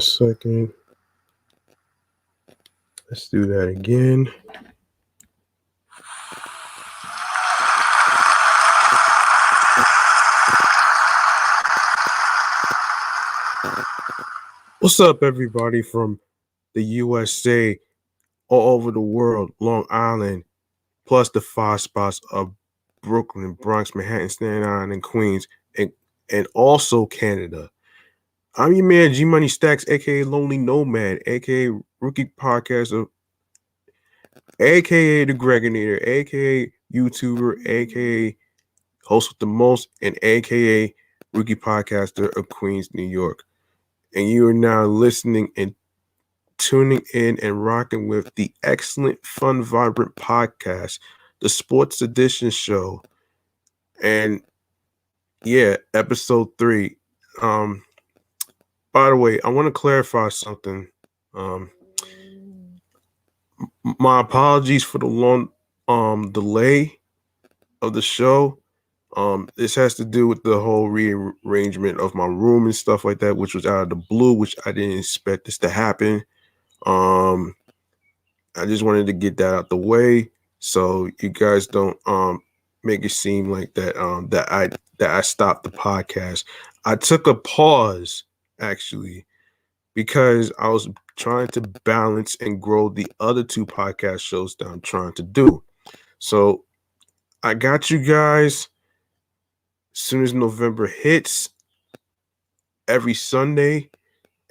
second. Let's do that again. What's up, everybody from the USA, all over the world, Long Island, plus the 5 spots of Brooklyn, Bronx, Manhattan, Staten Island, and Queens, and also Canada. I'm your man, G Money Stacks, aka Lonely Nomad, aka Rookie Podcaster, aka The Gregonator, aka YouTuber, aka Host with the Most, and aka Rookie Podcaster of Queens, New York. And you are now listening and tuning in and rocking with the excellent, fun, vibrant podcast, the Sports Edition Show. And yeah, episode 3. By the way, I want to clarify something. My apologies for the long delay of the show. This has to do with the whole rearrangement of my room and stuff like that, which was out of the blue, which I didn't expect this to happen. I just wanted to get that out the way so you guys don't make it seem like that that I stopped the podcast. I took a pause actually because I was trying to balance and grow the other 2 podcast shows that I'm trying to do. So I got you guys as soon as November hits every Sunday.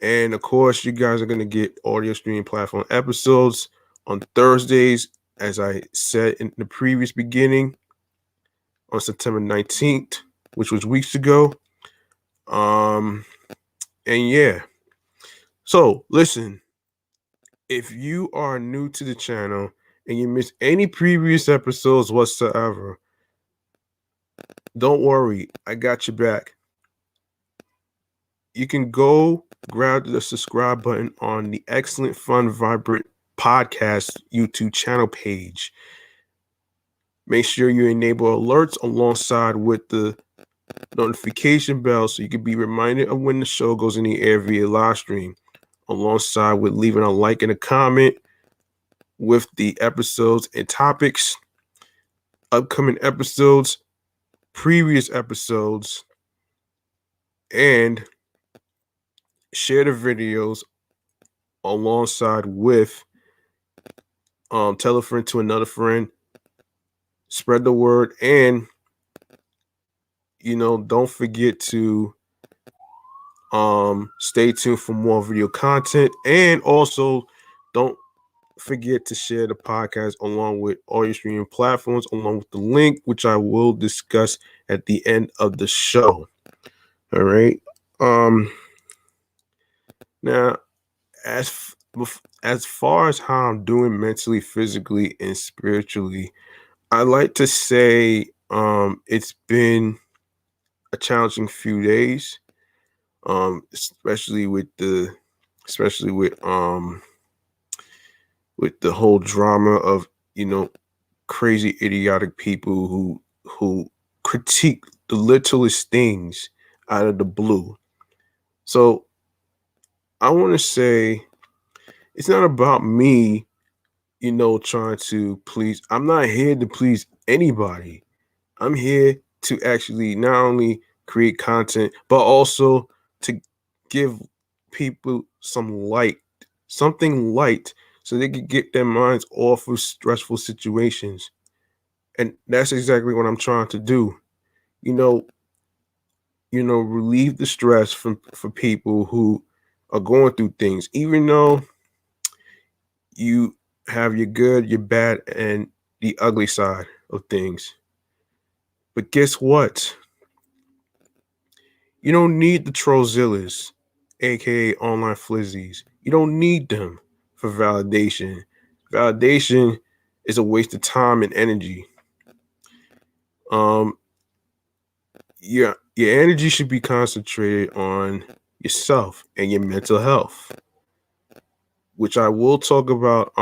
And of course, you guys are going to get audio streaming platform episodes on Thursdays, as I said in the previous beginning, on September 19th, which was weeks ago. And yeah. So listen, if you are new to the channel and you missed any previous episodes whatsoever, don't worry, I got you back. You can go grab the subscribe button on the excellent, fun, vibrant podcast YouTube channel page. Make sure you enable alerts alongside with the notification bell so you can be reminded of when the show goes in the air via live stream, alongside with leaving a like and a comment with the episodes and topics, upcoming episodes, previous episodes, and share the videos alongside with tell a friend to another friend, spread the word, and don't forget to stay tuned for more video content, and also don't forget to share the podcast along with all your streaming platforms, along with the link, which I will discuss at the end of the show. All right. Now, as far as how I'm doing mentally, physically, and spiritually, I like to say it's been a challenging few days, especially with the whole drama of crazy idiotic people who critique the littlest things out of the blue. So I want to say it's not about me, trying to please. I'm not here to please anybody. I'm here to actually not only create content, but also to give people something light, so they can get their minds off of stressful situations. And that's exactly what I'm trying to do. Relieve the stress for people who are going through things, even though you have your good, your bad, and the ugly side of things. But guess what? You don't need the Trollzillas, aka online flizzies. You don't need them for validation. Validation is a waste of time and energy. Your energy should be concentrated on yourself and your mental health, which I will talk about.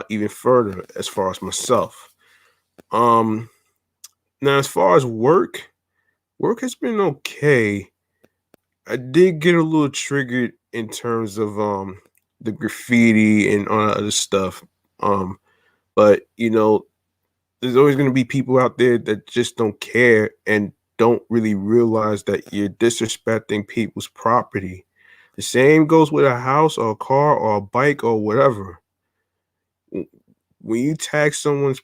Even further as far as myself. Now as far as work has been okay. I did get a little triggered in terms of the graffiti and all that other stuff. But there's always going to be people out there that just don't care and don't really realize that you're disrespecting people's property. The same goes with a house or a car or a bike or whatever. When you tag someone's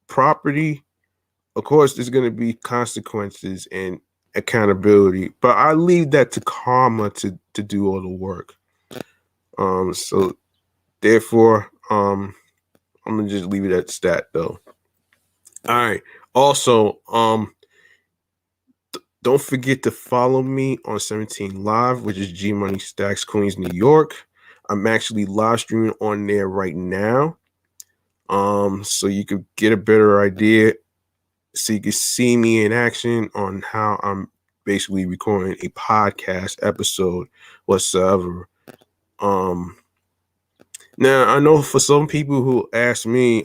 property, of course, there's going to be consequences and accountability, but I leave that to karma to do all the work. So therefore, I'm gonna just leave it at stat though. All right. Also, don't forget to follow me on 17 Live, which is G Money Stacks Queens, New York. I'm actually live streaming on there right now. So you could get a better idea, so you can see me in action on how I'm basically recording a podcast episode whatsoever. Now I know for some people who ask me,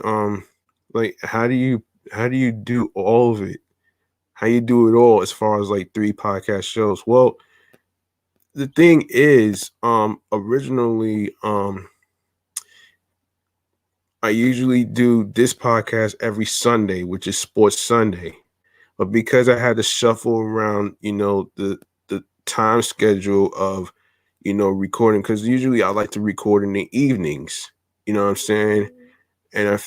like how do you do all of it? How you do it all as far as like 3 podcast shows? Well, the thing is, originally, I usually do this podcast every Sunday, which is Sports Sunday. But because I had to shuffle around, the time schedule of, recording, because usually I like to record in the evenings. You know what I'm saying? And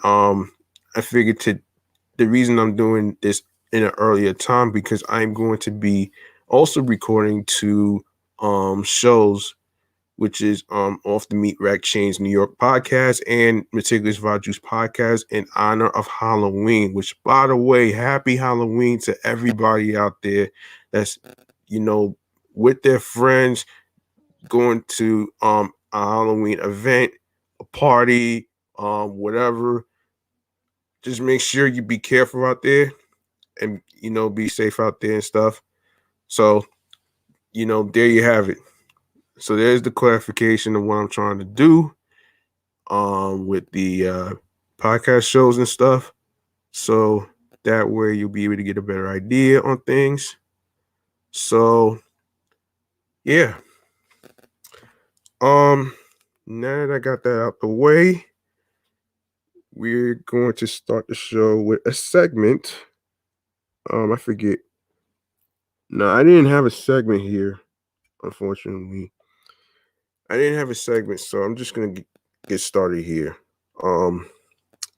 I figured the reason I'm doing this in an earlier time because I'm going to be also recording 2 shows, which is Off the Meat Rack Chains New York podcast and Meticulous Vajuice podcast in honor of Halloween, which, by the way, happy Halloween to everybody out there that's, with their friends going to a Halloween event, a party, whatever. Just make sure you be careful out there and, be safe out there and stuff. So, there you have it. So there's the clarification of what I'm trying to do with the podcast shows and stuff. So that way you'll be able to get a better idea on things. So yeah. Now that I got that out the way, we're going to start the show with a segment. I forget. No, I didn't have a segment here, unfortunately. I didn't have a segment, so I'm just gonna get started here.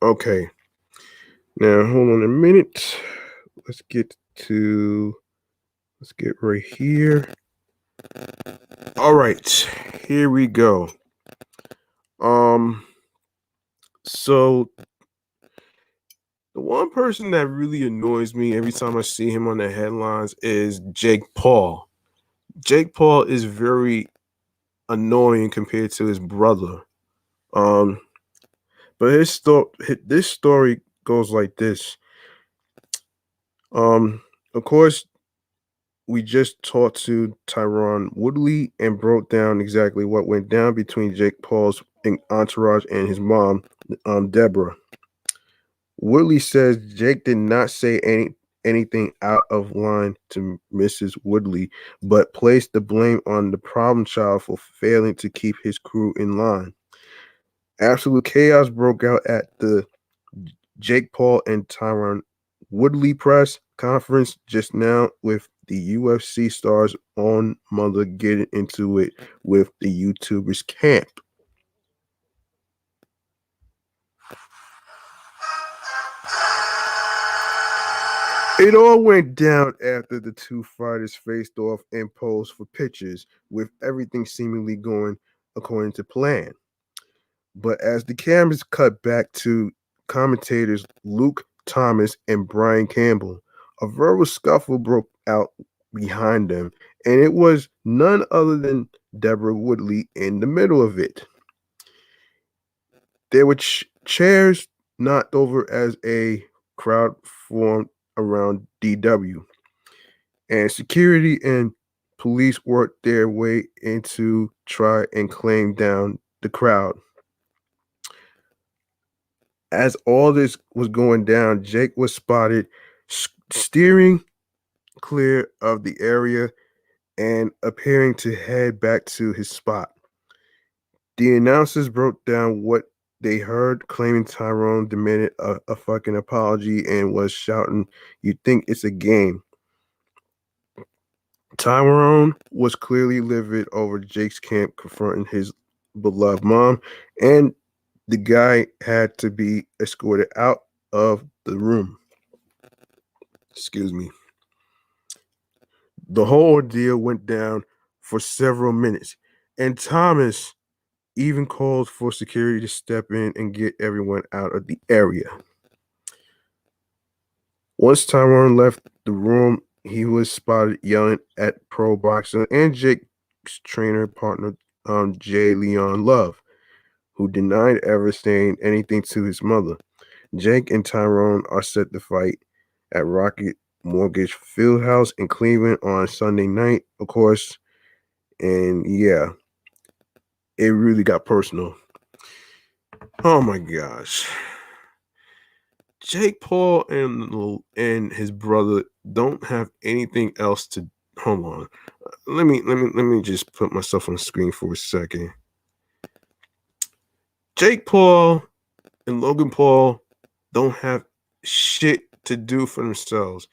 Okay. Now hold on a minute. Let's get right here. All right, here we go. So the one person that really annoys me every time I see him on the headlines is Jake Paul. Jake Paul is very annoying compared to his brother. But this story goes like this. Of course, we just talked to Tyron Woodley and broke down exactly what went down between Jake Paul's entourage and his mom, Deborah. Woodley says Jake did not say anything out of line to Mrs. Woodley, but placed the blame on the problem child for failing to keep his crew in line. Absolute chaos broke out at the Jake Paul and Tyron Woodley press conference just now, with the UFC star's own mother getting into it with the YouTuber's camp. It all went down after the 2 fighters faced off and posed for pictures, with everything seemingly going according to plan. But as the cameras cut back to commentators Luke Thomas and Brian Campbell, a verbal scuffle broke out behind them, and it was none other than Deborah Woodley in the middle of it. There were chairs knocked over as a crowd formed around DW, and security and police worked their way in to try and claim down the crowd. As all this was going down, Jake was spotted steering clear of the area and appearing to head back to his spot. The announcers broke down what they heard, claiming Tyrone demanded a fucking apology and was shouting, "You think it's a game?" Tyrone was clearly livid over Jake's camp confronting his beloved mom, and the guy had to be escorted out of the room. Excuse me. The whole ordeal went down for several minutes, and Thomas even called for security to step in and get everyone out of the area. Once Tyrone left the room, he was spotted yelling at pro boxer and Jake's trainer partner, J. Leon Love, who denied ever saying anything to his mother. Jake and Tyrone are set to fight at Rocket Mortgage Fieldhouse in Cleveland on Sunday night, of course. And yeah, it really got personal. Oh my gosh. Jake Paul and his brother don't have anything else to hold on. Let me just put myself on the screen for a second. Jake Paul and Logan Paul don't have shit to do for themselves.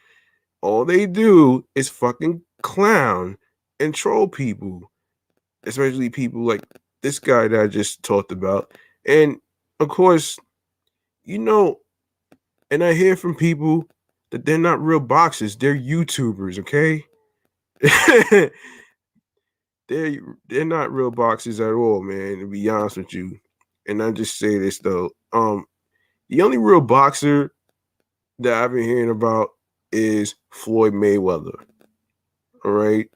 All they do is fucking clown and troll people, especially people like this guy that I just talked about. And of course, you know, and I hear from people that they're not real boxers, they're YouTubers, okay? they're not real boxers at all, man, to be honest with you. And I just say this though. The only real boxer that I've been hearing about is Floyd Mayweather. All right.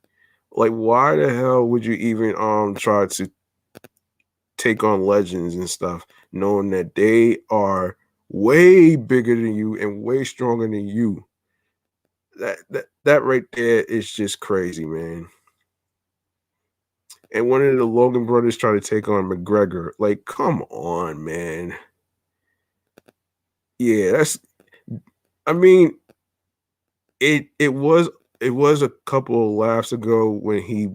Like, why the hell would you even try to take on legends and stuff, knowing that they are way bigger than you and way stronger than you? That right there is just crazy, man. And one of the Logan brothers try to take on McGregor. Like, come on, man. Yeah, that's. I mean, it was a couple of laughs ago when he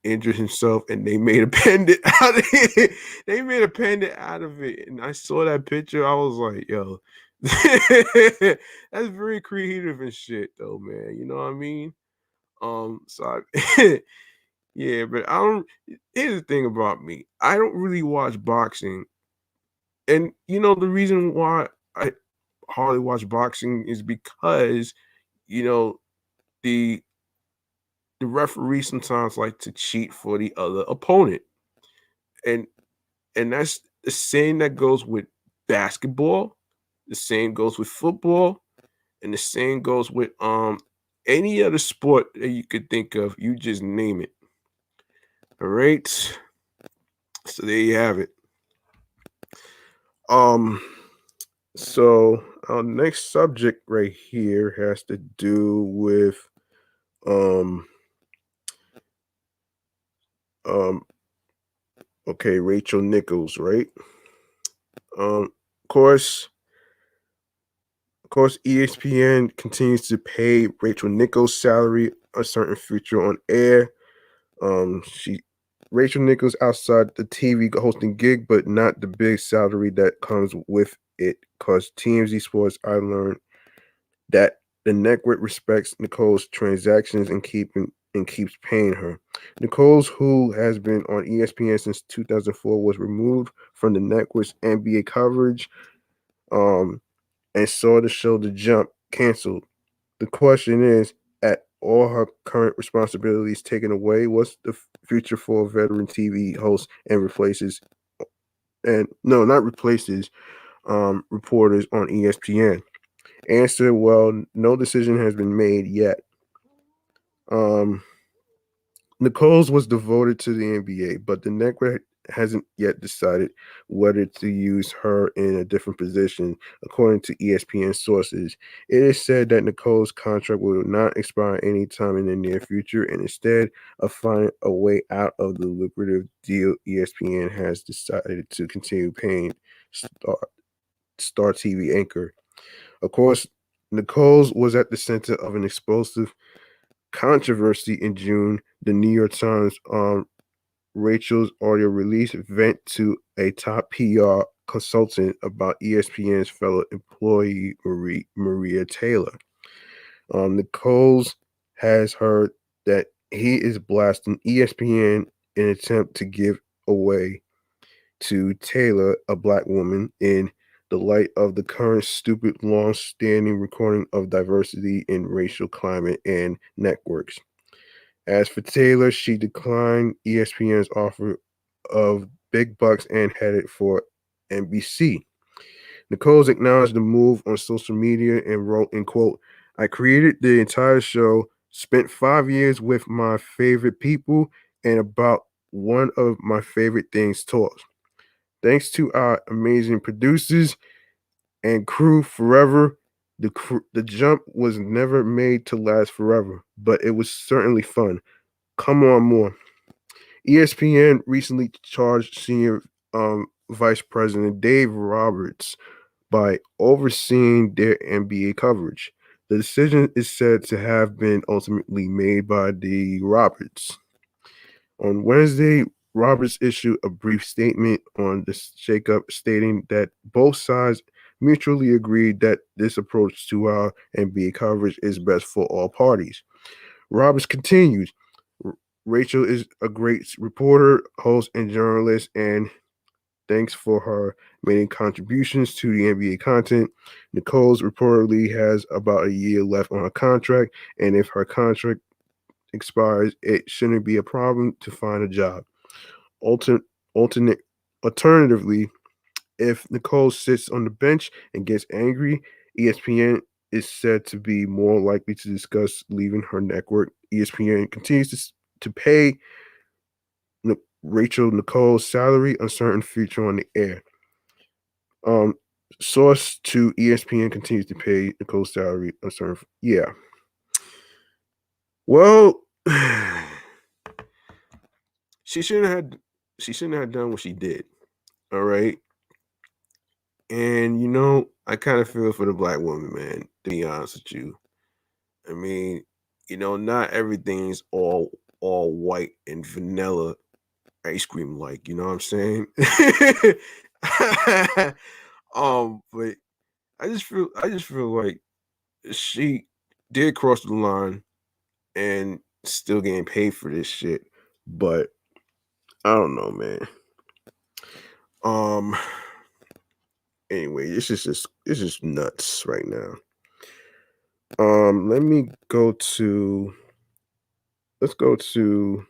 injured himself and they made a pendant out of it. They made a pendant out of it, and I saw that picture. I was like, yo, that's very creative and shit, though, man. You know what I mean? So yeah, but I don't. Here's the thing about me: I don't really watch boxing, and the reason why I hardly watch boxing is because you know the the referee sometimes like to cheat for the other opponent, and that's the same that goes with basketball, the same goes with football, and the same goes with any other sport that you could think of. You just name it. All right. So there you have it. Um. So our next subject right here has to do with um um okay, Rachel Nichols, right? Of course, ESPN continues to pay Rachel Nichols' salary a certain future on air. She Rachel Nichols outside the TV hosting gig, but not the big salary that comes with it. Cause TMZ Sports, I learned that the network respects Nichols' transactions and keeps paying her. Nichols, who has been on ESPN since 2004, was removed from the network's NBA coverage. And saw the show The Jump canceled. The question is, at all her current responsibilities taken away, what's the future for a veteran TV host and replaces and no, not replaces reporters on ESPN? Answer: well, no decision has been made yet. Um, Nichols was devoted to the NBA, but the network hasn't yet decided whether to use her in a different position, according to ESPN sources. It is said that Nichols' contract will not expire anytime in the near future, and instead of finding a way out of the lucrative deal, ESPN has decided to continue paying Star TV anchor. Of course, Nichols was at the center of an explosive controversy in June, the New York Times Rachel's audio release vent to a top PR consultant about ESPN's fellow employee Maria Taylor. Nichols has heard that he is blasting ESPN in an attempt to give away to Taylor, a black woman, in the light of the current stupid long-standing recording of diversity in racial climate and networks. As for Taylor, she declined ESPN's offer of big bucks and headed for NBC. Nichols acknowledged the move on social media and wrote, in quote, I created the entire show, spent 5 years with my favorite people, and about one of my favorite things taught. Thanks to our amazing producers and crew forever, the jump was never made to last forever, but it was certainly fun. Come on, more. ESPN recently charged senior vice president Dave Roberts by overseeing their NBA coverage. The decision is said to have been ultimately made by the Roberts. On Wednesday, Roberts issued a brief statement on the shakeup, stating that both sides mutually agreed that this approach to our NBA coverage is best for all parties. Roberts continued, Rachel is a great reporter, host, and journalist, and thanks for her many contributions to the NBA content. Nichols reportedly has about a year left on her contract, and if her contract expires, it shouldn't be a problem to find a job. Altern- alternate, Alternatively, if Nicole sits on the bench and gets angry, ESPN is said to be more likely to discuss leaving her network. ESPN continues to pay Rachel Nichols' salary, uncertain future on the air. Um, Source to ESPN continues to pay Nichols' salary, uncertain. Yeah. Well, she shouldn't have. She shouldn't have done what she did. All right. And I kind of feel for the black woman, man, to be honest with you. I mean, not everything's all white and vanilla ice cream like, you know what I'm saying? But I just feel like she did cross the line and still getting paid for this shit. But I don't know, man. Um anyway, it's just nuts right now. Let me go to let's go to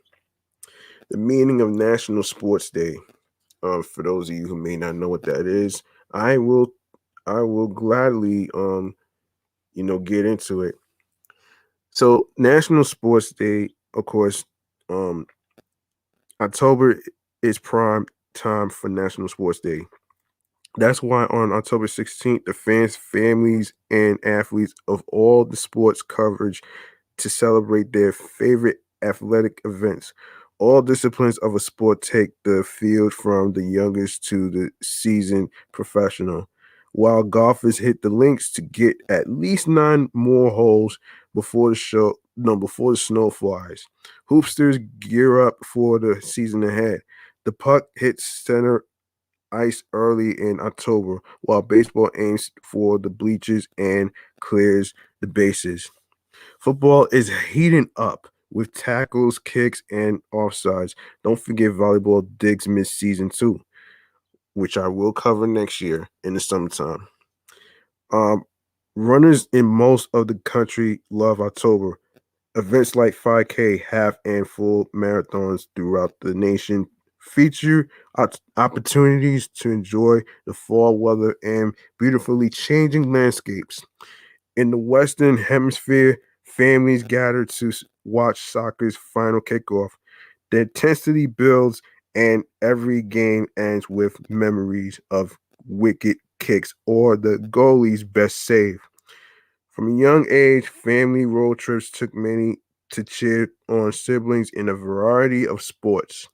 the meaning of National Sports Day. For those of you who may not know what that is, I will gladly get into it. So National Sports Day, of course, October is prime time for National Sports Day. That's why on October 16th, the fans, families, and athletes of all the sports coverage to celebrate their favorite athletic events. All disciplines of a sport take the field from the youngest to the seasoned professional, while golfers hit the links to get at least 9 more holes before the show. No, before the snow flies. Hoopsters gear up for the season ahead. The puck hits center ice early in October, while baseball aims for the bleachers and clears the bases. Football is heating up with tackles, kicks, and offsides. Don't forget volleyball digs mid-season too, which I will cover next year in the summertime. Um, Runners in most of the country love October. Events like 5K, half, and full marathons throughout the nation feature opportunities to enjoy the fall weather and beautifully changing landscapes. In the Western Hemisphere, families gather to watch soccer's final kickoff. The intensity builds, and every game ends with memories of wicked kicks or the goalie's best save. From a young age, family road trips took many to cheer on siblings in a variety of sports.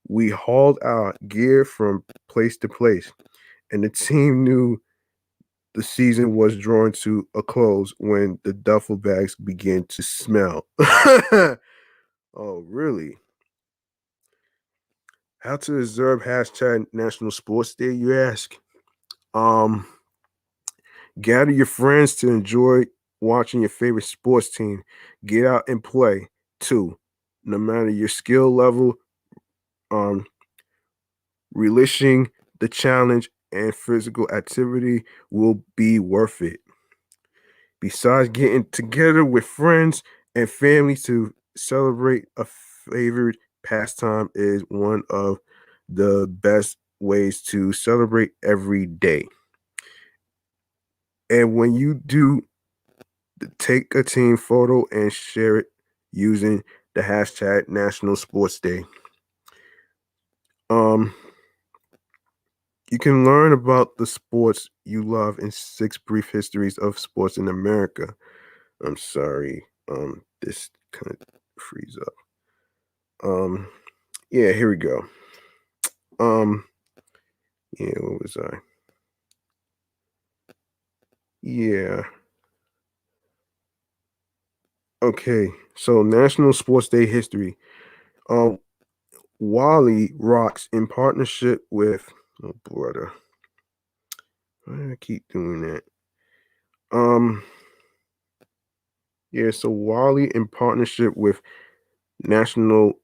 We hauled our gear from place to place, and the team knew the season was drawing to a close when the duffel bags began to smell. Oh, really? How to observe hashtag National Sports Day, you ask? Um, Gather your friends to enjoy watching your favorite sports team. Get out and play too. No matter your skill level, um, relishing the challenge and physical activity will be worth it. Besides getting together with friends and family to celebrate a favorite pastime is one of the best ways to celebrate every day. And when you do, take a team photo and share it using the hashtag National Sports Day. Um, you can learn about the sports you love in 6 brief histories of sports in America. I'm sorry. This kind of frees up. Yeah, here we go. Um, yeah, what was I? Yeah. Okay. So National Sports Day history. Um, Wally rocks in partnership with oh brother. Why do I keep doing that? Um, yeah, so Wally in partnership with National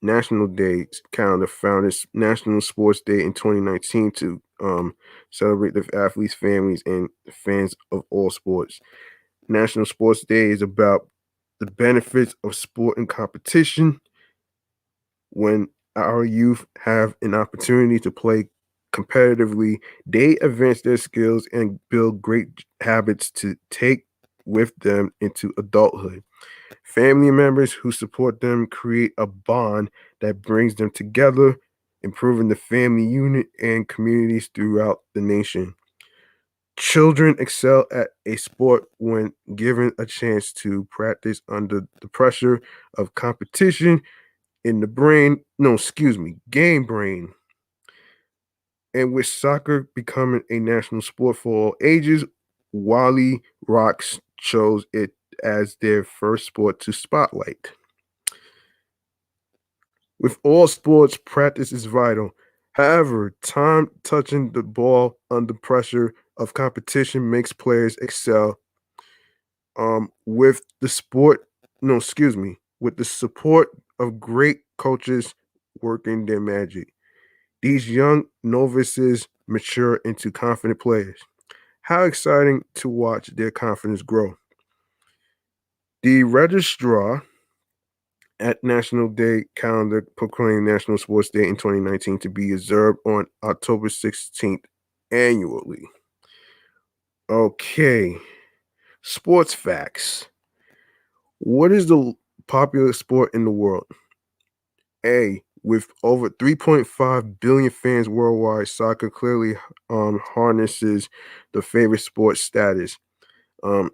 National Day calendar founded National Sports Day in 2019 to celebrate the athletes, families, and fans of all sports. National Sports Day is about the benefits of sport and competition. When our youth have an opportunity to play competitively, they advance their skills and build great habits to take with them into adulthood. Family members who support them create a bond that brings them together, improving the family unit and communities throughout the nation. Children excel at a sport when given a chance to practice under the pressure of competition in the brain, no, excuse me, game brain, and with soccer becoming a national sport for all ages, Wally Rocks chose it as their first sport to spotlight. With all sports, practice is vital. However, time touching the ball under pressure of competition makes players excel. With the sport, no, excuse me, with the support of great coaches working their magic. These young novices mature into confident players. How exciting to watch their confidence grow. The registrar at National Day calendar proclaimed National Sports Day in 2019 to be observed on October 16th annually. Okay, sports facts. What is the popular sport in the world? A. With over 3.5 billion fans worldwide, soccer clearly harnesses the favorite sports status. Um,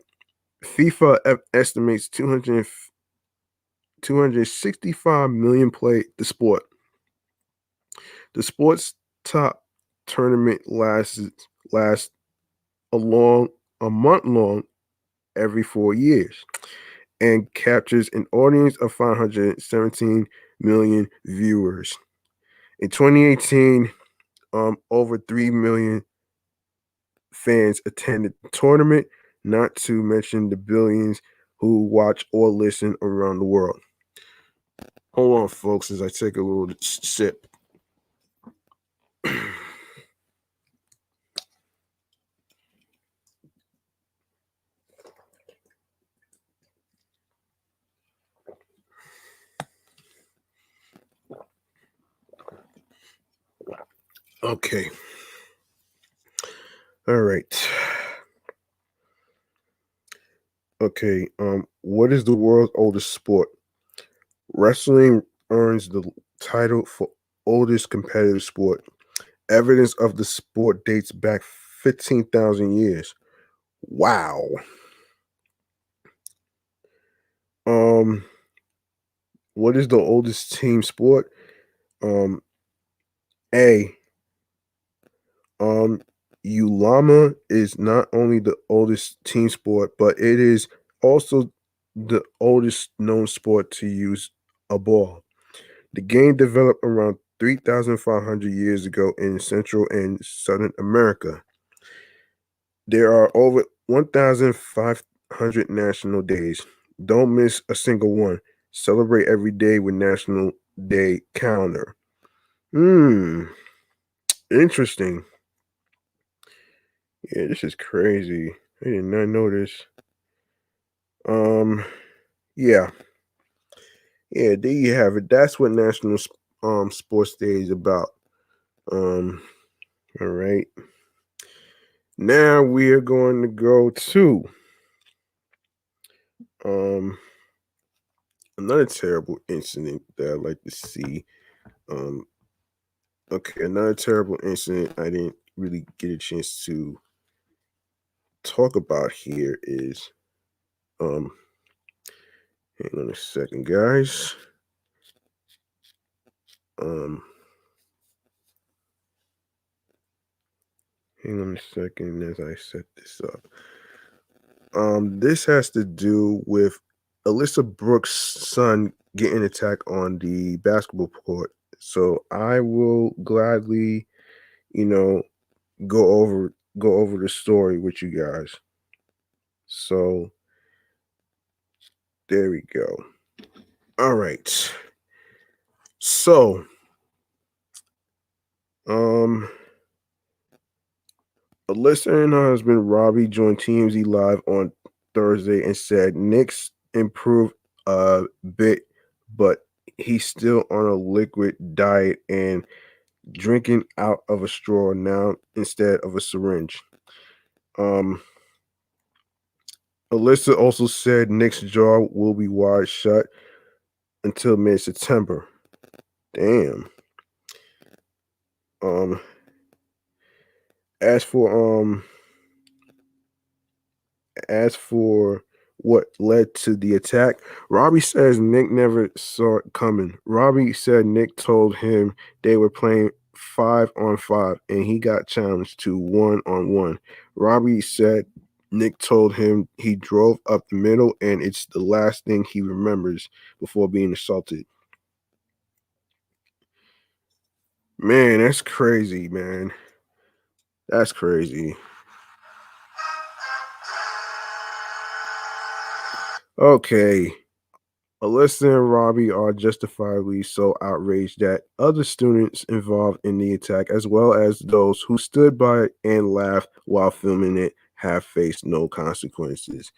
FIFA estimates 265 million play the sport. The sport's top tournament lasts a long a month long every 4 years and captures an audience of 517 million viewers. In 2018, over 3 million fans attended the tournament, not to mention the billions who watch or listen around the world. Hold on, folks, as I take a little sip. Okay. All right. Okay. What is the world's oldest sport? Wrestling earns the title for oldest competitive sport. Evidence of the sport dates back 15,000 years. Wow. Um, what is the oldest team sport? Um, A. Um, Ulama is not only the oldest team sport, but it is also the oldest known sport to use a ball. The game developed around 3,500 years ago in Central and Southern America. There are over 1,500 national days. Don't miss a single one. Celebrate every day with National Day calendar. Hmm, interesting. Yeah, this is crazy. I did not know this. Um, yeah, yeah. There you have it. That's what Sports Day is about. Um, all right. Now we are going to go to um another terrible incident that I'd like to see. Um, okay, another terrible incident I didn't really get a chance to talk about here is um. Hang on a second, guys. Um, Hang on a second as I set this up. This has to do with Alyssa Brooke's son getting attacked on the basketball court. So I will gladly, you know, go over the story with you guys. So there we go. All right. So, um, Alyssa and her husband Robbie joined TMZ Live on Thursday and said Nick's improved a bit, but he's still on a liquid diet and drinking out of a straw now instead of a syringe. Um, Alyssa also said Nick's jaw will be wide shut until mid-September. Damn. Um, as for As for what led to the attack, Robbie says Nick never saw it coming. Robbie said Nick told him they were playing 5-on-5 and he got challenged to 1-on-1. Robbie said Nick told him he drove up the middle and it's the last thing he remembers before being assaulted. Man, that's crazy, man. That's crazy. Okay. Alyssa and Robbie are justifiably so outraged that other students involved in the attack, as well as those who stood by and laughed while filming it, have faced no consequences.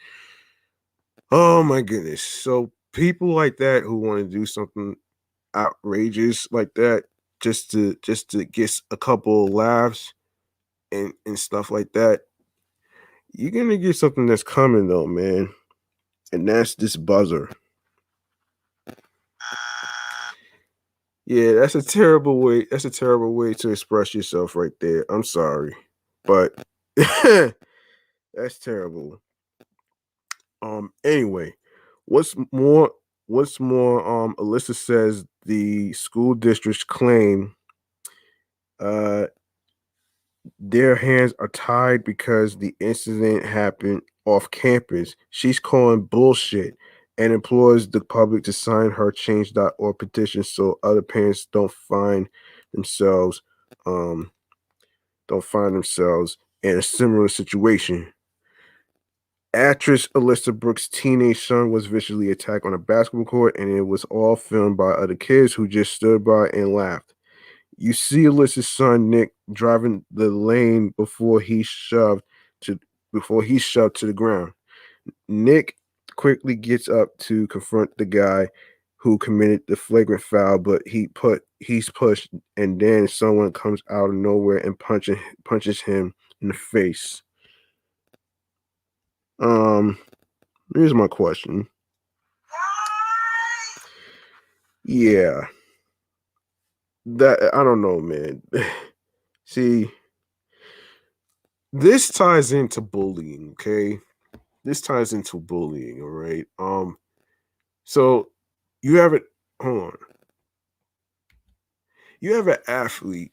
Oh my goodness. So people like that who want to do something outrageous like that just to get a couple of laughs and stuff like that, you're gonna get something that's coming though, man. And that's this buzzer. Yeah, that's a terrible way. That's a terrible way to express yourself right there. I'm sorry, but that's terrible. Anyway, what's more, Alyssa says the school districts claim uh their hands are tied because the incident happened off campus. She's calling bullshit and implores the public to sign her change.org petition so other parents themselves um don't find themselves in a similar situation. Actress Alyssa Brooks' teenage son was vicious attacked on a basketball court, and it was all filmed by other kids who just stood by and laughed. You see Alyssa's son Nick driving the lane to before he shoved to the ground. Nick quickly gets up to confront the guy who committed the flagrant foul, but he's pushed, and then someone comes out of nowhere and punches him in the face. Um, Here's my question. Yeah, that I don't know, man. See, this ties into bullying, okay? This ties into bullying, all right? So you have it. Hold on. You have an athlete,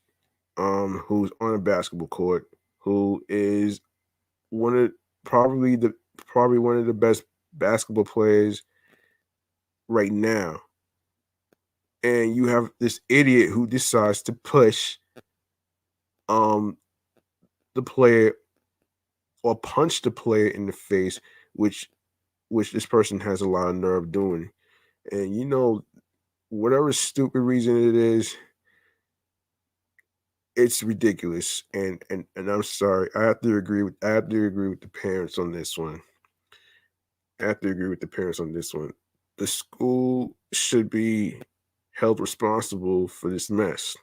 who's on a basketball court, who is one of probably one of the best basketball players right now. And you have this idiot who decides to push um the player or punch the player in the face, which this person has a lot of nerve doing. And whatever stupid reason it is, it's ridiculous. And I'm sorry, I have to agree with the parents on this one. I have to agree with the parents on this one. The school should be held responsible for this mess.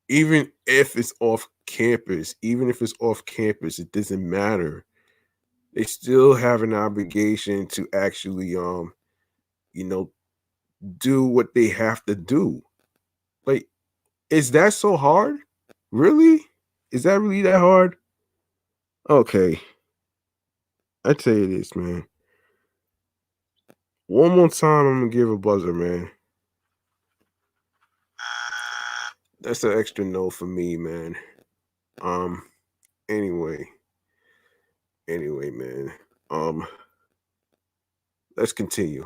Even if it's off campus, it doesn't matter. They still have an obligation to actually you know, do what they have to do. Like, is that so hard? Really? Is that really that hard? Okay. I tell you this, man. One more time, I'm gonna give a buzzer, man. That's an extra no for me, man. Um. Anyway. Man. Um. Let's continue.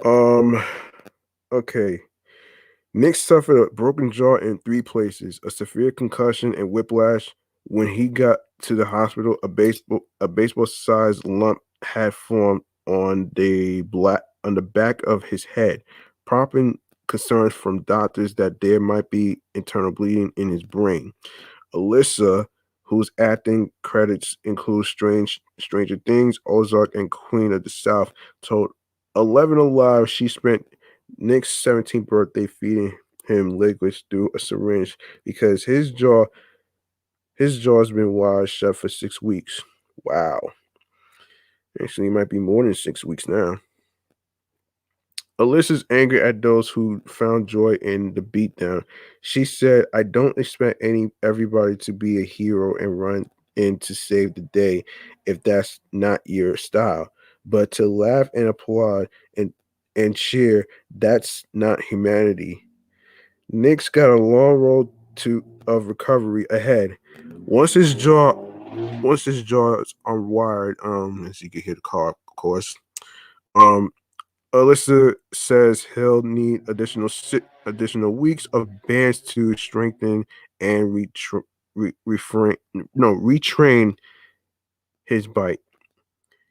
Um. Okay. Nick suffered a broken jaw in 3 places, a severe concussion and whiplash. When he got to the hospital, a baseball-sized lump had formed on the back of his head, prompting concerns from doctors that there might be internal bleeding in his brain. Alyssa, whose acting credits include Stranger Things, Ozark, and Queen of the South, told 11 Alive she spent Nick's 17th birthday feeding him liquids through a syringe because his jaw's been wired shut for 6 weeks. Wow. Actually, it might be more than 6 weeks now. Alyssa's angry at those who found joy in the beatdown. She said, I don't expect everybody to be a hero and run in to save the day if that's not your style. But to laugh and applaud and cheer, that's not humanity. Nick's got a long road of recovery ahead. Once his jaw is unwired, as you can hear the car, of course. Um, Alyssa says he'll need additional weeks of bands to strengthen and retrain his bite.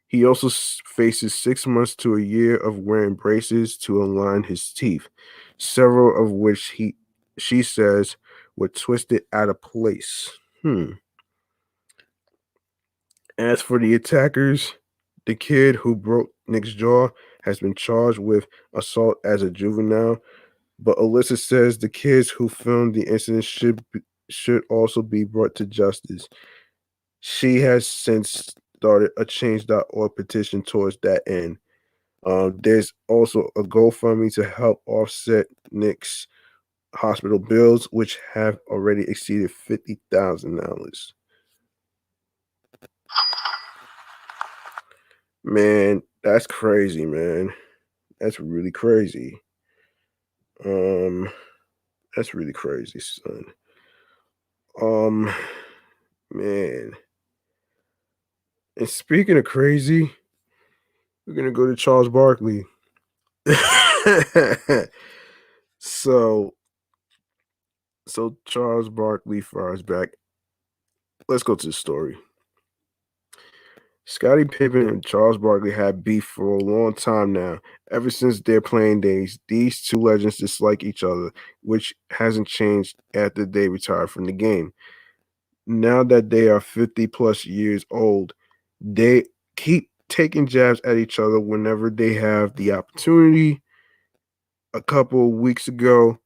He also faces 6 months to a year of wearing braces to align his teeth, several of which she says were twisted out of place. As for the attackers, the kid who broke Nick's jaw has been charged with assault as a juvenile, but Alyssa says the kids who filmed the incident should also be brought to justice. She has since started a change.org petition towards that end. There's also a GoFundMe to help offset Nick's hospital bills, which have already exceeded $50,000. Man, that's crazy, man. That's really crazy. Um, that's really crazy, son. Um, man. And speaking of crazy, we're gonna go to Charles Barkley. so, Charles Barkley fires back. Let's go to the story. Scottie Pippen and Charles Barkley had beef for a long time now. Ever since their playing days, these two legends dislike each other, which hasn't changed after they retired from the game. Now that they are 50 plus years old, they keep taking jabs at each other whenever they have the opportunity. A couple of weeks ago,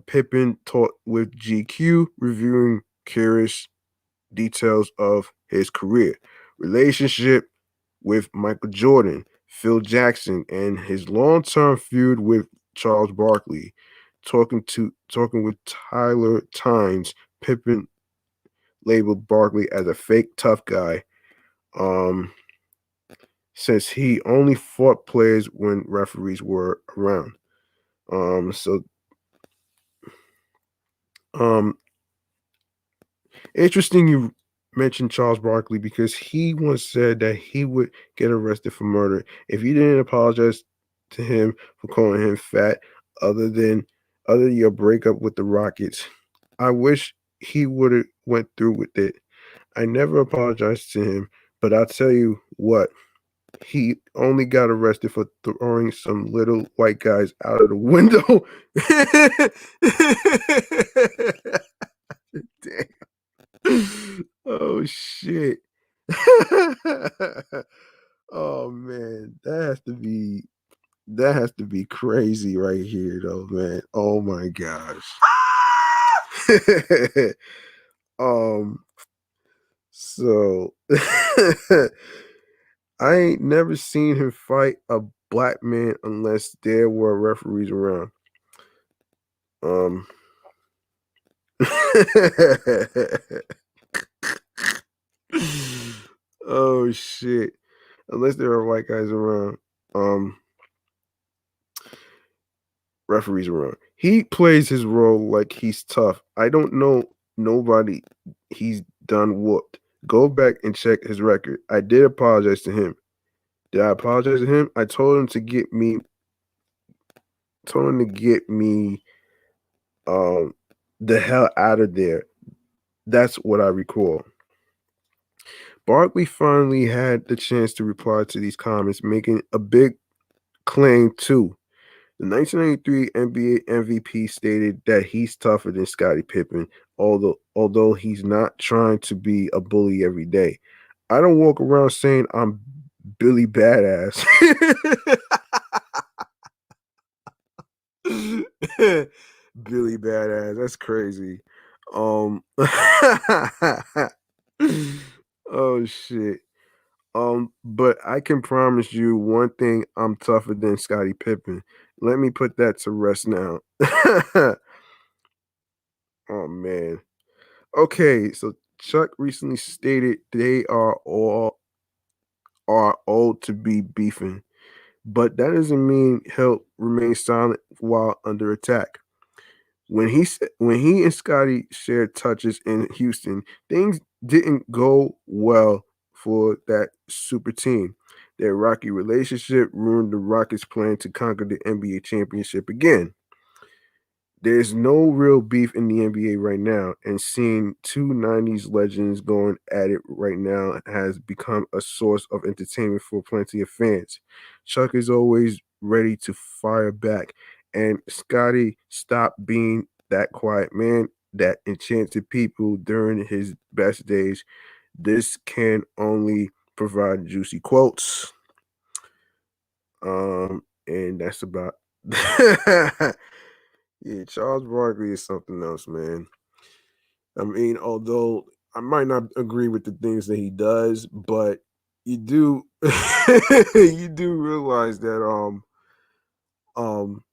Pippen talked with GQ, reviewing curious details of his career, relationship with Michael Jordan, Phil Jackson, and his long-term feud with Charles Barkley. Talking with Tyler Tynes, Pippen labeled Barkley as a fake tough guy. Since he only fought players when referees were around. Um, so um Interesting you mentioned Charles Barkley because he once said that he would get arrested for murder if you didn't apologize to him for calling him fat other than your breakup with the Rockets. I wish he would have went through with it. I never apologized to him, but I'll tell you what, he only got arrested for throwing some little white guys out of the window. Oh shit. Oh man, that has to be crazy right here though, man. Oh my gosh. um so I ain't never seen him fight a black man unless there were referees around. Um Oh shit. Unless there are white guys around. Um Referees around. He plays his role like he's tough. I don't know nobody he's done whooped. Go back and check his record. I did apologize to him. Did I apologize to him? I told him to get me um the hell out of there. That's what I recall. Barkley finally had the chance to reply to these comments, making a big claim too. The 1993 NBA MVP stated that he's tougher than Scottie Pippen, although he's not trying to be a bully every day. I don't walk around saying I'm Billy Badass. Billy Badass, that's crazy. Um Oh shit. But I can promise you one thing, I'm tougher than Scottie Pippen. Let me put that to rest now. Oh man. Okay, so Chuck recently stated are old to be beefing, but that doesn't mean he'll remain silent while under attack. When he and Scotty shared touches in Houston, things didn't go well for that super team. Their rocky relationship ruined the Rockets' plan to conquer the NBA championship again. There's no real beef in the NBA right now, and seeing two '90s legends going at it right now has become a source of entertainment for plenty of fans. Chuck is always ready to fire back, and Scotty stopped being that quiet man that enchanted people during his best days. This can only provide juicy quotes. And that's about Yeah, Charles Barkley is something else, man. I mean, although I might not agree with the things that he does, but you do you do realize that um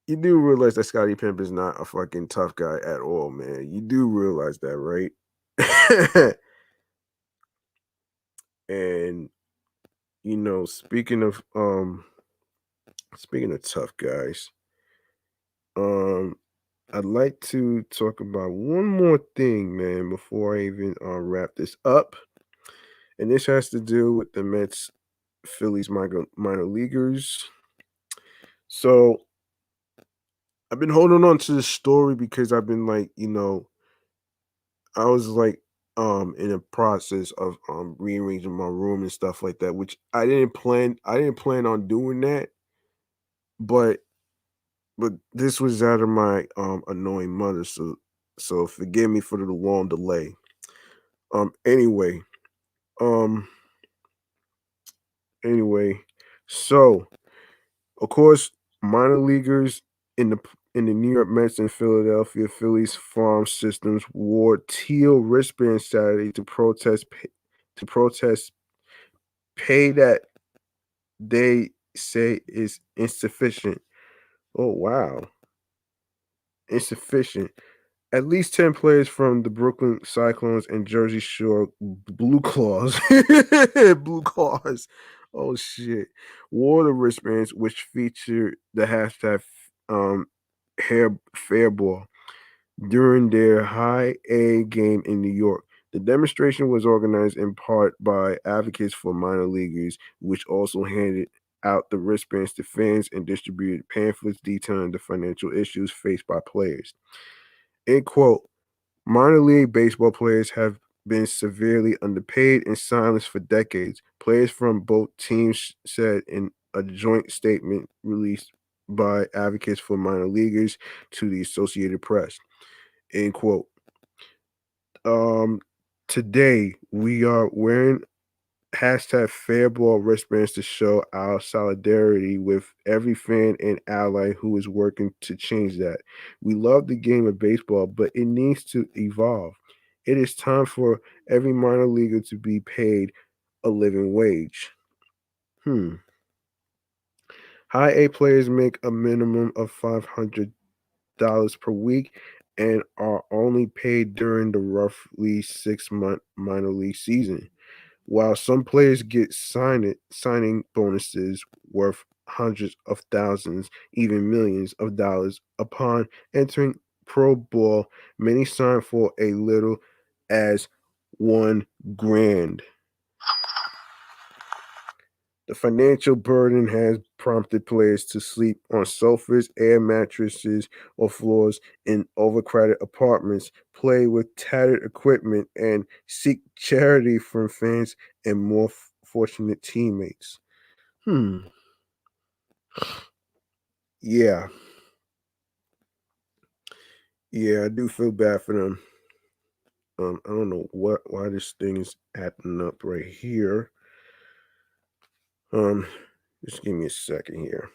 you do realize that Scottie Pippen is not a fucking tough guy at all, man. You do realize that, right? And speaking of tough guys, um I'd like to talk about one more thing, man, before I even wrap this up. And this has to do with the Mets Phillies minor leaguers. So I've been holding on to this story because I've been like, I was like in a process of rearranging my room and stuff like that, which I didn't plan on doing that, but this was out of my annoying mother, so forgive me for the long delay. Anyway, um anyway, so of course, minor leaguers in the New York Mets and Philadelphia Phillies farm systems wore teal wristbands Saturday to protest pay that they say is insufficient. Oh wow, insufficient. At least 10 players from the Brooklyn Cyclones and Jersey Shore Blue Claws, Blue Claws, oh shit, wore the wristbands which feature the hashtag um, hair fairball. during their high A game in New York. The demonstration was organized in part by advocates for minor leaguers, which also handed out the wristbands to fans and distributed pamphlets detailing the financial issues faced by players. End quote. Minor league baseball players have been severely underpaid and silenced for decades. Players from both teams said in a joint statement released by advocates for minor leaguers to the Associated Press. End quote. Um, Today we are wearing hashtag Fairball wristbands to show our solidarity with every fan and ally who is working to change that. We love the game of baseball, but it needs to evolve. It is time for every minor leaguer to be paid a living wage. Hmm. High A players make a minimum of $500 per week and are only paid during the roughly 6-month minor league season. While some players get signing bonuses worth hundreds of thousands, even millions of dollars upon entering pro ball, many sign for a little as 1 grand. The financial burden has prompted players to sleep on sofas, air mattresses, or floors in overcrowded apartments, play with tattered equipment, and seek charity from fans and more fortunate teammates. Hmm. Yeah. Yeah, I do feel bad for them. I don't know why this thing is acting up right here. Um, just give me a second here.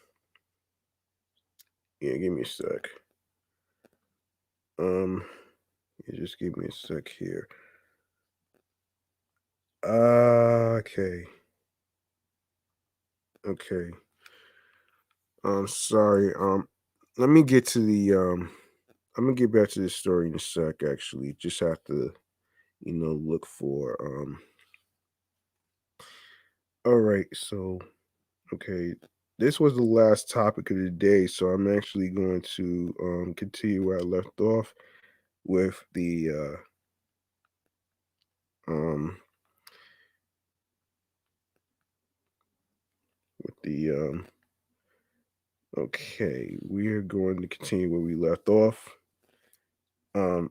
Yeah, give me a sec. Um, just give me a sec here. Okay. Okay. Sorry. Let me get to the I'm gonna get back to this story in a sec, actually. Just have to, look for all right, so okay. This was the last topic of the day, so I'm actually going to continue where I left off with um the okay, we are going to continue where we left off. Um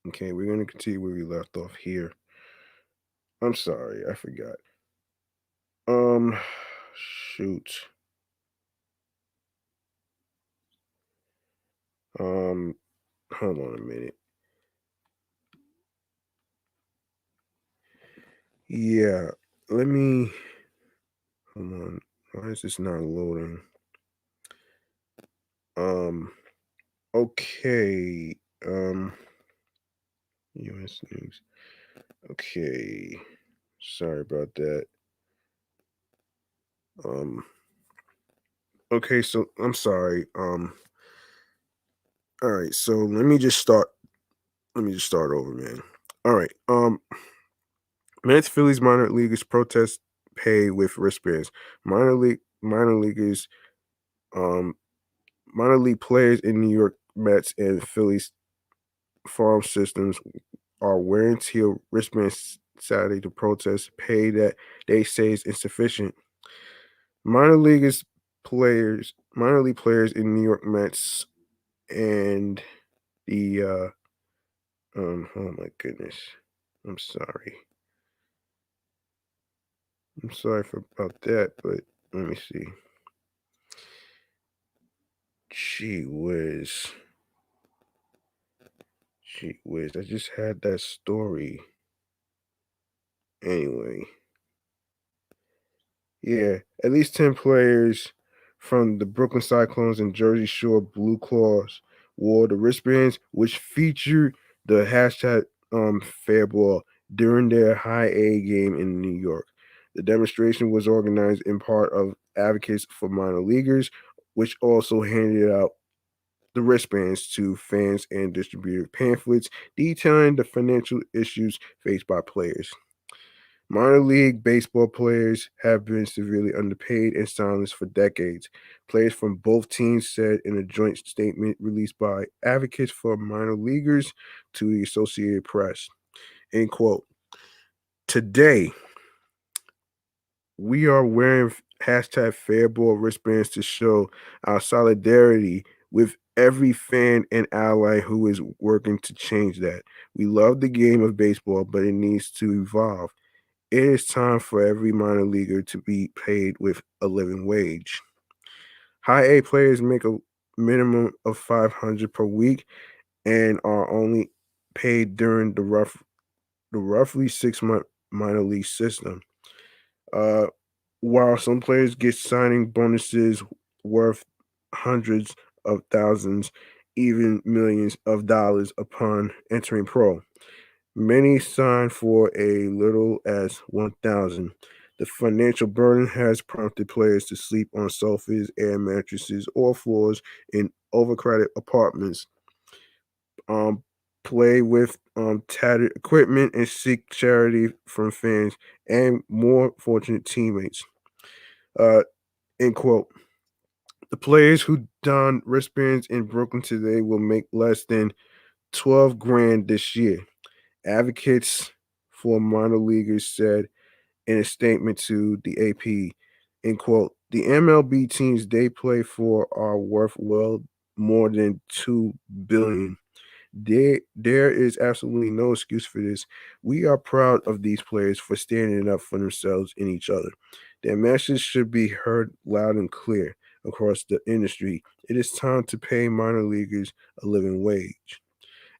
Okay, we're going to continue where we left off here. I'm sorry, I forgot. Um, shoot. Um, Hold on a minute. Yeah, let me. Hold on. Why is this not loading? Um, okay. U.S. News. Okay. Sorry about that. Um, okay, so I'm sorry. All right, so let me just start over, man. All right. Mets Phillies minor leaguers protest pay with wristbands. Minor leaguers, um, minor league players in New York Mets and Phillies farm systems are wearing teal wristbands Saturday to protest pay that they say is insufficient. Minor leaguers minor league players in New York Mets and the oh my goodness. I'm sorry. I'm sorry for about that, but let me see. Gee whiz. Gee whiz. I just had that story. Anyway. Yeah. At least 10 players from the Brooklyn Cyclones and Jersey Shore Blue Claws wore the wristbands, which featured the hashtag Fairball during their high A game in New York. The demonstration was organized in part of advocates for minor leaguers, which also handed out the wristbands to fans and distributed pamphlets detailing the financial issues faced by players. Minor league baseball players have been severely underpaid and silenced for decades. Players from both teams said in a joint statement released by advocates for minor leaguers to the Associated Press. End quote. Today, we are wearing hashtag Fairball wristbands to show our solidarity with every fan and ally who is working to change that. We love the game of baseball, but it needs to evolve. It is time for every minor leaguer to be paid with a living wage. High A players make a minimum of 500 per week and are only paid during the roughly 6 month minor league system. Uh, while some players get signing bonuses worth hundreds of thousands, even millions of dollars upon entering pro. Many sign for a little as 1,000. The financial burden has prompted players to sleep on sofas, air mattresses, or floors in overcrowded apartments, um, play with tattered equipment, and seek charity from fans and more fortunate teammates. Uh, End quote. The players who don wristbands in Brooklyn today will make less than 12 grand this year. Advocates for minor leaguers said in a statement to the AP, end quote, the MLB teams they play for are worth well more than 2 billion. There is absolutely no excuse for this. We are proud of these players for standing up for themselves and each other. Their message should be heard loud and clear across the industry. It is time to pay minor leaguers a living wage.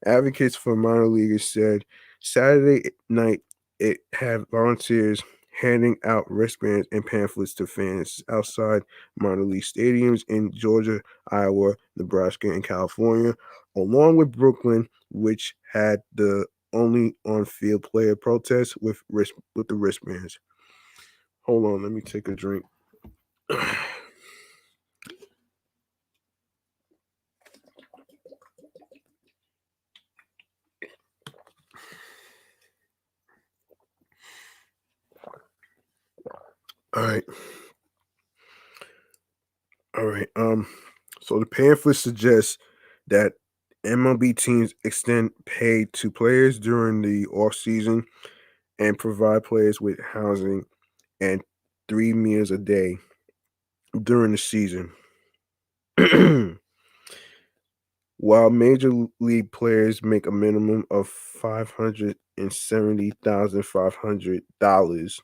Advocates for minor leaguers said Saturday night it had volunteers handing out wristbands and pamphlets to fans outside minor league stadiums in Georgia, Iowa, Nebraska, and California, along with Brooklyn, which had the only on-field player protest with the wristbands. Hold on, let me take a drink. All right. All right. So the pamphlet suggests that MLB teams extend pay to players during the off season and provide players with housing and 3 meals a day during the season. While major league players make a minimum of $570,500,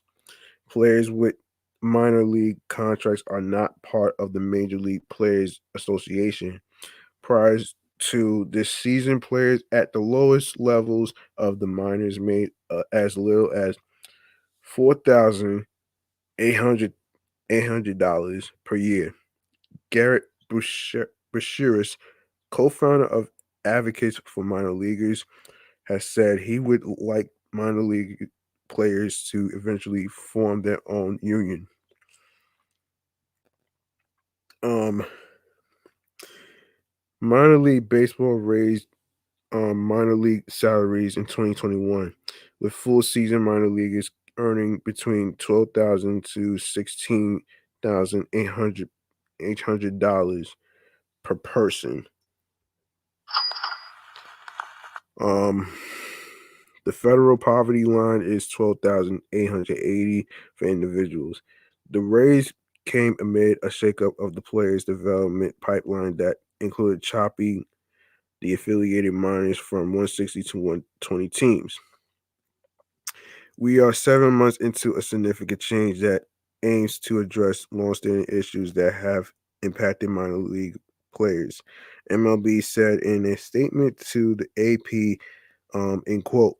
players with minor league contracts are not part of the Major League Players Association. Prior to this season, players at the lowest levels of the minors made as little as $4,800 per year. Garrett Brashears, co-founder of Advocates for Minor Leaguers, has said he would like minor league players to eventually form their own union. Um, Minor league baseball raised minor league salaries in 2021, with full season minor leaguers earning between 12,000 to 16,800 $800 per person. Um, the federal poverty line is 12,880 for individuals. The raise came amid a shakeup of the players' development pipeline that included chopping the affiliated minors from 160 to 120 teams. We are 7 months into a significant change that aims to address longstanding issues that have impacted minor league players. MLB said in a statement to the AP, in quote,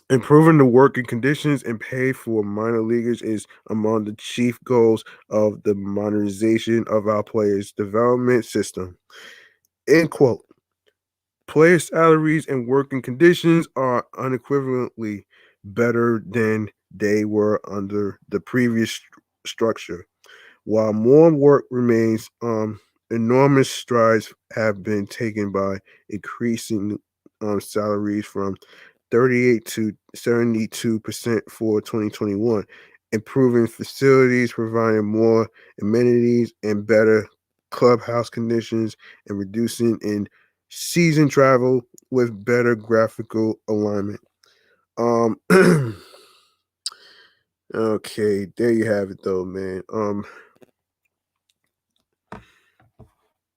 improving the working conditions and pay for minor leaguers is among the chief goals of the modernization of our players' development system. End quote. Player salaries and working conditions are unequivocally better than they were under the previous structure. While more work remains, enormous strides have been taken by increasing salaries from 38 to 72% for 2021, improving facilities, providing more amenities and better clubhouse conditions, and reducing in season travel with better graphical alignment. Okay, there you have it though, man.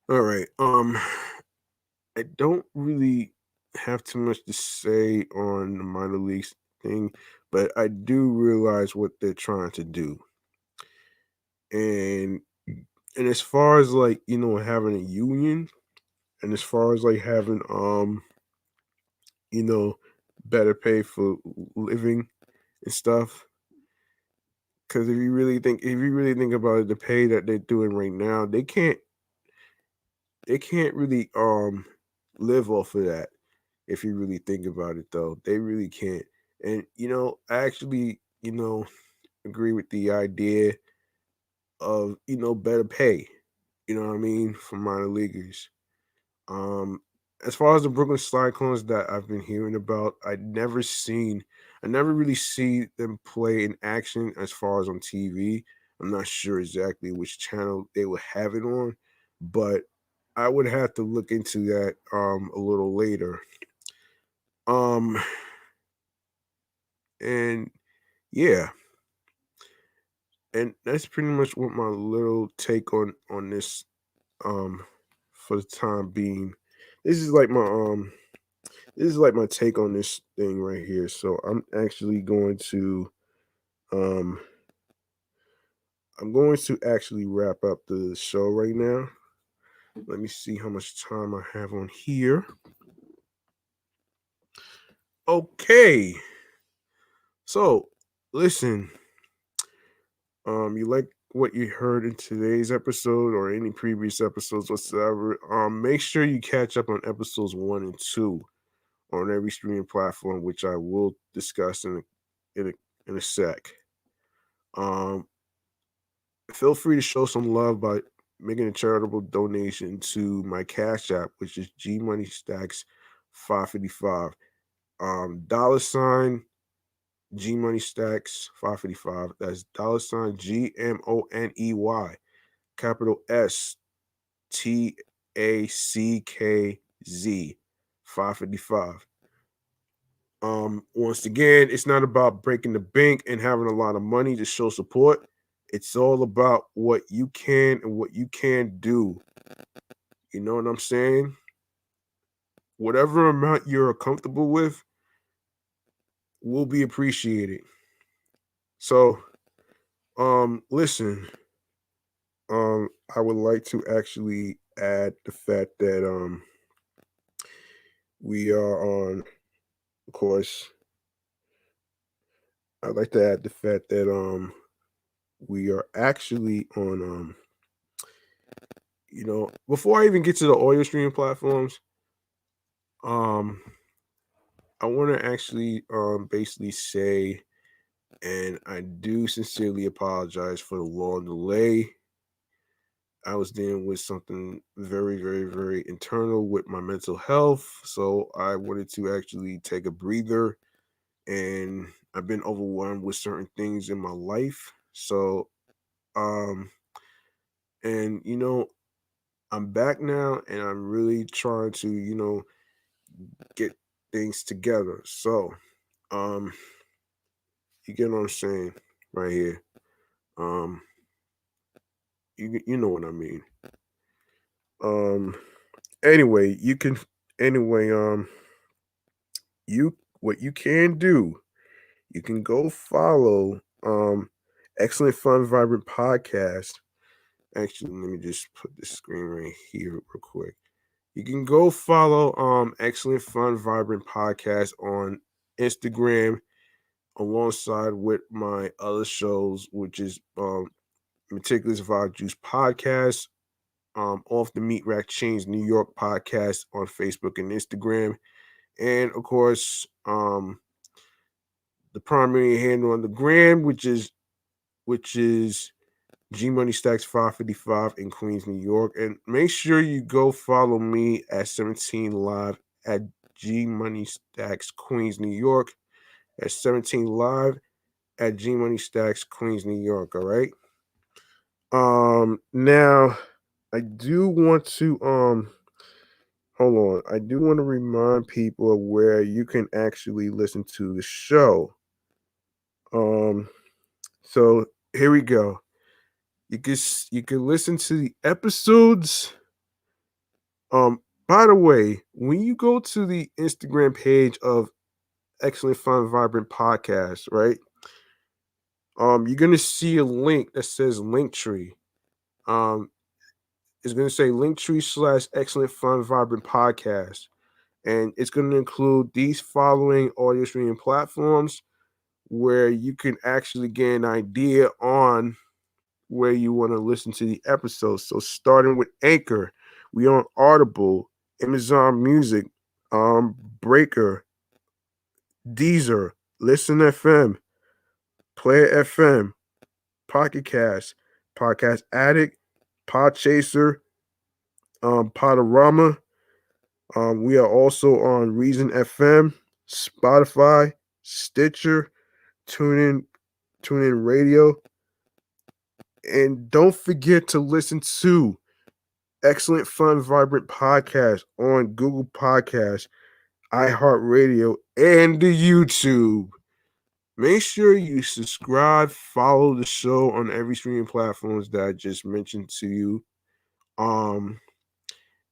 All right. I don't really have too much to say on the minor leagues thing, but I do realize what they're trying to do. And as far as like, having a union, and as far as like having you know, better pay for living and stuff. Because if you really think about it, the pay that they're doing right now, they can't really live off of that. If you really think about it, though, they really can't. And I actually agree with the idea of better pay. You know what I mean, for minor leaguers. Um, as far as the Brooklyn Cyclones that I've been hearing about, I never really see them play in action as far as on TV. I'm not sure exactly which channel they would have it on, but I would have to look into that a little later. Um, and yeah, and that's pretty much what my little take on this for the time being. This is like my take on this thing right here. So um I'm going to actually wrap up the show right now. Let me see how much time I have on here. Okay. So, listen, you like what you heard in today's episode or any previous episodes whatsoever, make sure you catch up on episodes 1 and 2 on every streaming platform, which I will discuss in a sec. Um, Feel free to show some love by making a charitable donation to my Cash App, which is G Money Stacks 555. $ G Money Stacks 555. That's $ GMONEY capital STACKZ 555. Once again, it's not about breaking the bank and having a lot of money to show support. It's all about what you can and what you can do. You know what I'm saying? Whatever amount you're comfortable with will be appreciated. So, listen, I would like to actually add the fact that we are on, of course, I'd like to add the fact that we are actually on before I even get to the audio streaming platforms, um I want to actually basically say, and I do sincerely apologize for the long delay. I was dealing with something very, very, very internal with my mental health. So I wanted to actually take a breather, and I've been overwhelmed with certain things in my life. So, um, and I'm back now and I'm really trying to, get things together. So, um, you get what I'm saying right here. Um, you know what I mean. Um, anyway, you can anyway, you what you can do, you can go follow Excellent Fun Vibrant Podcast. Actually, let me just put the screen right here real quick. You can go follow Excellent Fun Vibrant Podcast on Instagram alongside with my other shows, which is Meticulous Vibe Juice Podcast, Off the Meat Rack Chains New York Podcast on Facebook and Instagram, and of course the primary handle on the gram, which is G Money Stacks 555 in Queens, New York. And make sure you go follow me at 17 Live at G Money Stacks, Queens, New York. At 17 Live at G Money Stacks, Queens, New York. All right. Now I do want to hold on. I do want to remind people of where you can actually listen to the show. Um, so here we go. You can listen to the episodes. By the way, when you go to the Instagram page of Excellent Fun Vibrant Podcast, right? You're gonna see a link that says Linktree. Um, it's gonna say Linktree/Excellent Fun Vibrant Podcast, and it's gonna include these following audio streaming platforms where you can actually get an idea on where you want to listen to the episodes. So starting with Anchor, we on Audible, Amazon Music, Breaker, Deezer, Listen FM, Player FM, Pocket Cast, Podcast Addict, Podchaser, Podorama. We are also on Reason FM, Spotify, Stitcher, TuneIn, TuneIn Radio, and don't forget to listen to Excellent Fun Vibrant Podcast on Google Podcasts, iHeartRadio, and the YouTube. Make sure you subscribe, follow the show on every streaming platforms that I just mentioned to you.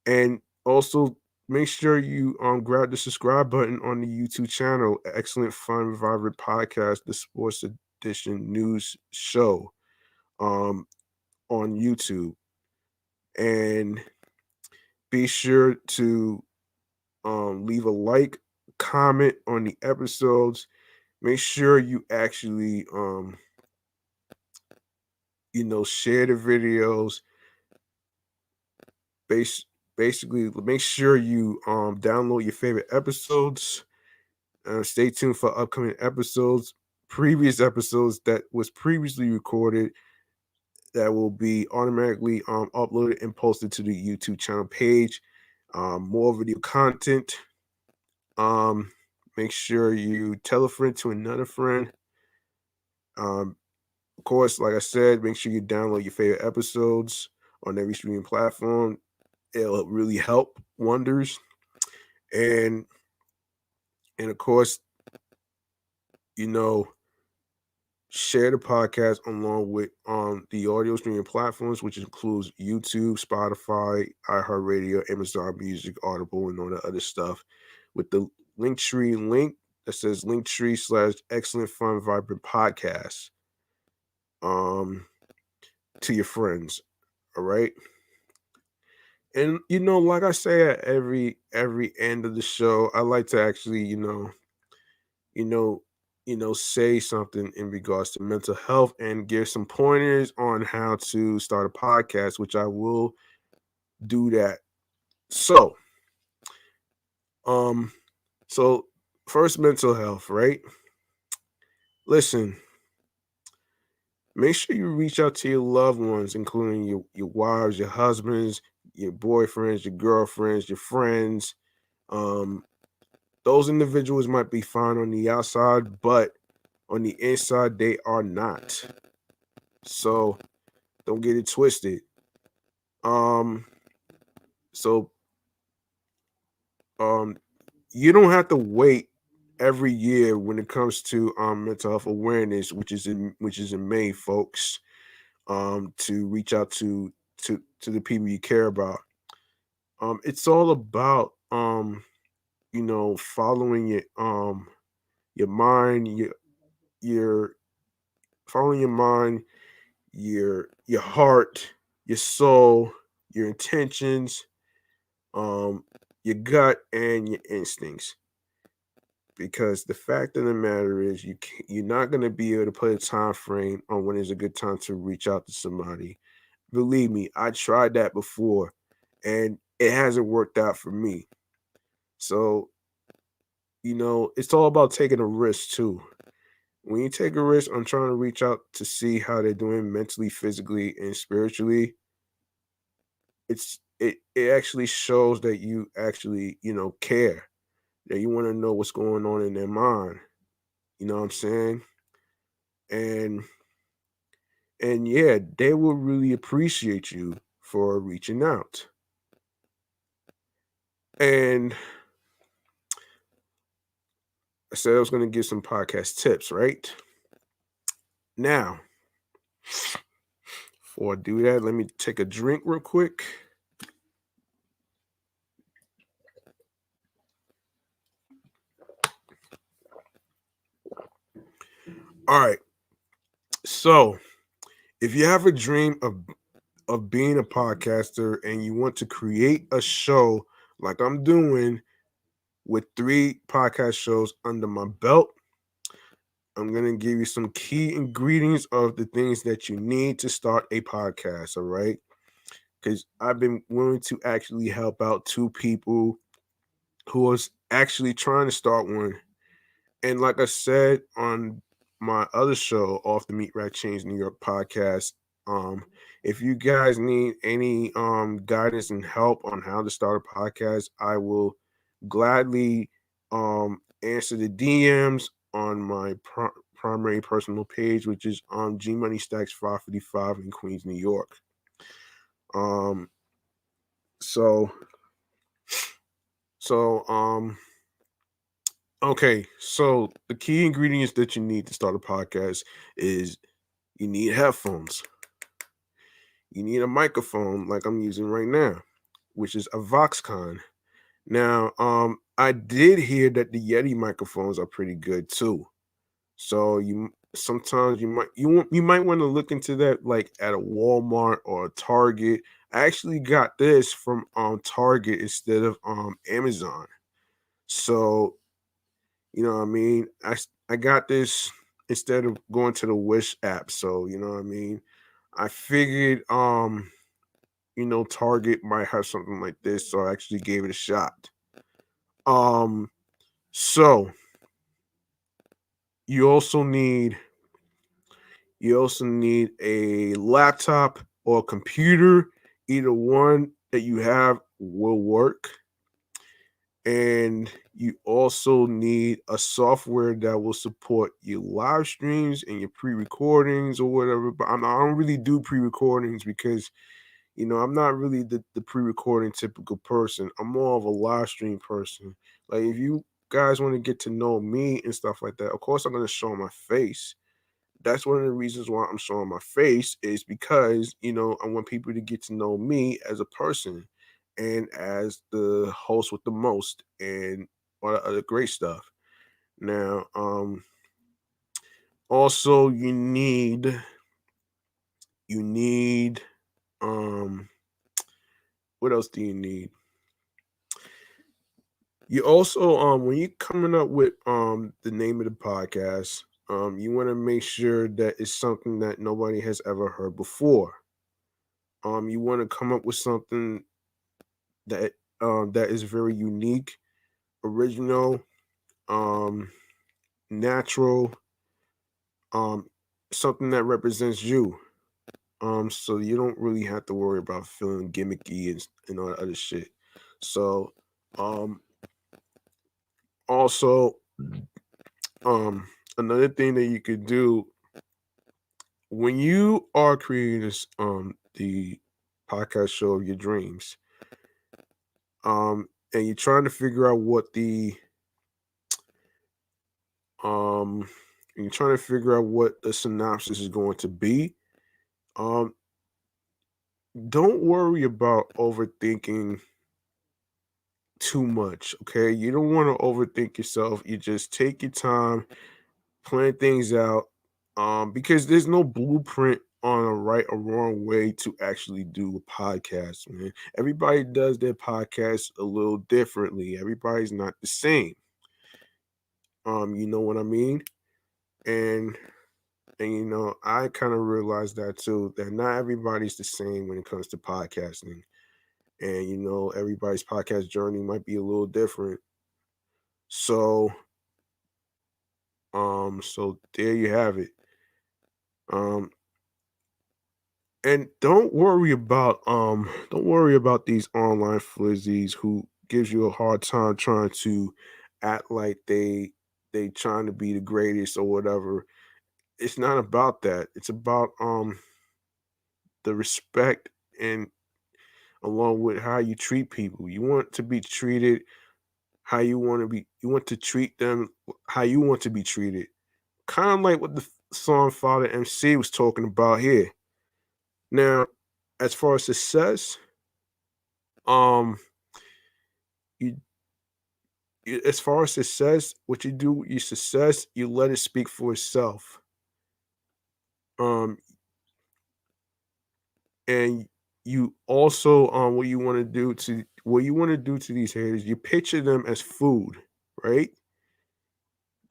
And also make sure you grab the subscribe button on the YouTube channel, Excellent Fun Vibrant Podcast, the Sports Edition News Show, on YouTube. And be sure to leave a like, comment on the episodes. Make sure you actually share the videos. Basically, make sure you download your favorite episodes. Stay tuned for upcoming episodes, previous episodes that was previously recorded that will be automatically uploaded and posted to the YouTube channel page. More video content. Make sure you tell a friend to another friend. Of course, like I said, make sure you download your favorite episodes on every streaming platform. It'll really help wonders. And of course, share the podcast along with the audio streaming platforms, which includes YouTube, Spotify, iHeartRadio, Amazon Music, Audible, and all the other stuff. With the Linktree link that says Linktree/Excellent Fun Vibrant Podcast to your friends. All right. And like I say at every end of the show, I like to actually, you know, say something in regards to mental health and give some pointers on how to start a podcast, which I will do that. So, um, so first, mental health, right? Listen, make sure you reach out to your loved ones, including your wives, your husbands, your boyfriends, your girlfriends, your friends. Um, those individuals might be fine on the outside, but on the inside, they are not. So don't get it twisted. Um, so you don't have to wait every year when it comes to mental health awareness, which is in May, folks. To reach out to the people you care about. It's all about following your mind, your following your mind, your heart, your soul, your intentions, your gut, and your instincts. Because the fact of the matter is, you're not going to be able to put a time frame on when is a good time to reach out to somebody. Believe me, I tried that before, and it hasn't worked out for me. So, it's all about taking a risk too. When you take a risk on trying to reach out to see how they're doing mentally, physically, and spiritually, it actually shows that you actually care. that you want to know what's going on in their mind. You know what I'm saying? And yeah, they will really appreciate you for reaching out. And I said I was going to give some podcast tips, right? Now, before I do that, let me take a drink real quick. All right. So, if you have a dream of being a podcaster and you want to create a show like I'm doing with 3 podcast shows under my belt, I'm going to give you some key ingredients of the things that you need to start a podcast, all right? Because I've been willing to actually help out 2 people who was actually trying to start one. And like I said on my other show, Off the Meat Rack Chains New York podcast, um, if you guys need any guidance and help on how to start a podcast, I will gladly answer the DMs on my primary personal page, which is G Money Stacks 555 in Queens, New York. Um, so so okay, so the key ingredients that you need to start a podcast is you need headphones. You need a microphone like I'm using right now, which is a Voxcon. Now, I did hear that the Yeti microphones are pretty good too. So sometimes you might want to look into that like at a Walmart or a Target. I actually got this from Target instead of Amazon. So you know what I mean? I got this instead of going to the Wish app. So, you know what I mean? I figured Target might have something like this, so I actually gave it a shot. Um so you also need a laptop or a computer. Either one that you have will work. And you also need a software that will support your live streams and your pre-recordings or whatever. But I don't really do pre-recordings because I'm not really the pre-recording typical person. I'm more of a live stream person. Like if you guys want to get to know me and stuff like that, of course I'm gonna show my face. That's one of the reasons why I'm showing my face is because, I want people to get to know me as a person and as the host with the most and all the other great stuff. Now, also you need um what else do you need? You also when you're coming up with the name of the podcast, you want to make sure that it's something that nobody has ever heard before. You want to come up with something that that is very unique, original, um, natural, um, something that represents you. So you don't really have to worry about feeling gimmicky and all that other shit. So, um, also, another thing that you could do when you are creating the podcast show of your dreams, and you're trying to figure out what um you're trying to figure out what the synopsis is going to be. um don't worry about overthinking too much. Okay, you don't want to overthink yourself. You just take your time, plan things out, because there's no blueprint on a right or wrong way to actually do a podcast, man. Everybody does their podcast a little differently. Everybody's not the same. You know what I mean? And I kind of realized that too, that not everybody's the same when it comes to podcasting. And everybody's podcast journey might be a little different. So so there you have it. Um and don't worry about these online flizzies who gives you a hard time trying to act like they trying to be the greatest or whatever. It's not about that. It's about the respect and along with how you treat people. You want to be treated how you want to treat them how you want to be treated. Kind of like what the song Father MC was talking about here. Now, as far as success, um, you, as far as success, what you do with your success, you let it speak for itself. Um, and you also what you want to do to these haters, you picture them as food, right?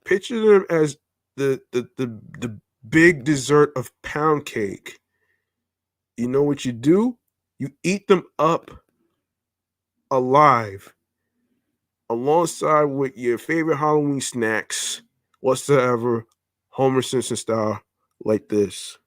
Picture them as the big dessert of pound cake. You know what you do? You eat them up alive alongside with your favorite Halloween snacks whatsoever, Homer Simpson style, like this.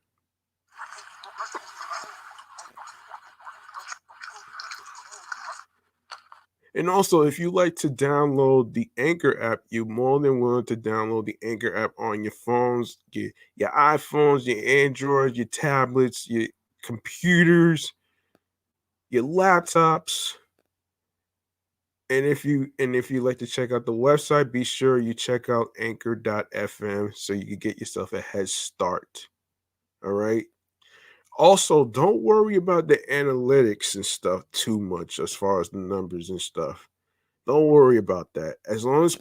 And also, if you like to download the Anchor app, you're more than willing to download the Anchor app on your phones, your iPhones, your Androids, your tablets, your computers, your laptops. And if you like to check out the website, be sure you check out anchor.fm so you can get yourself a head start. All right. Also, don't worry about the analytics and stuff too much as far as the numbers and stuff. Don't worry about that. As long as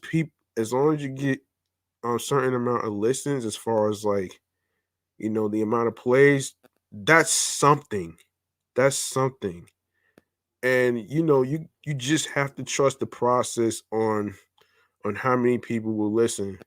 you get a certain amount of listens, as far as like the amount of plays, that's something. That's something. And you just have to trust the process on how many people will listen.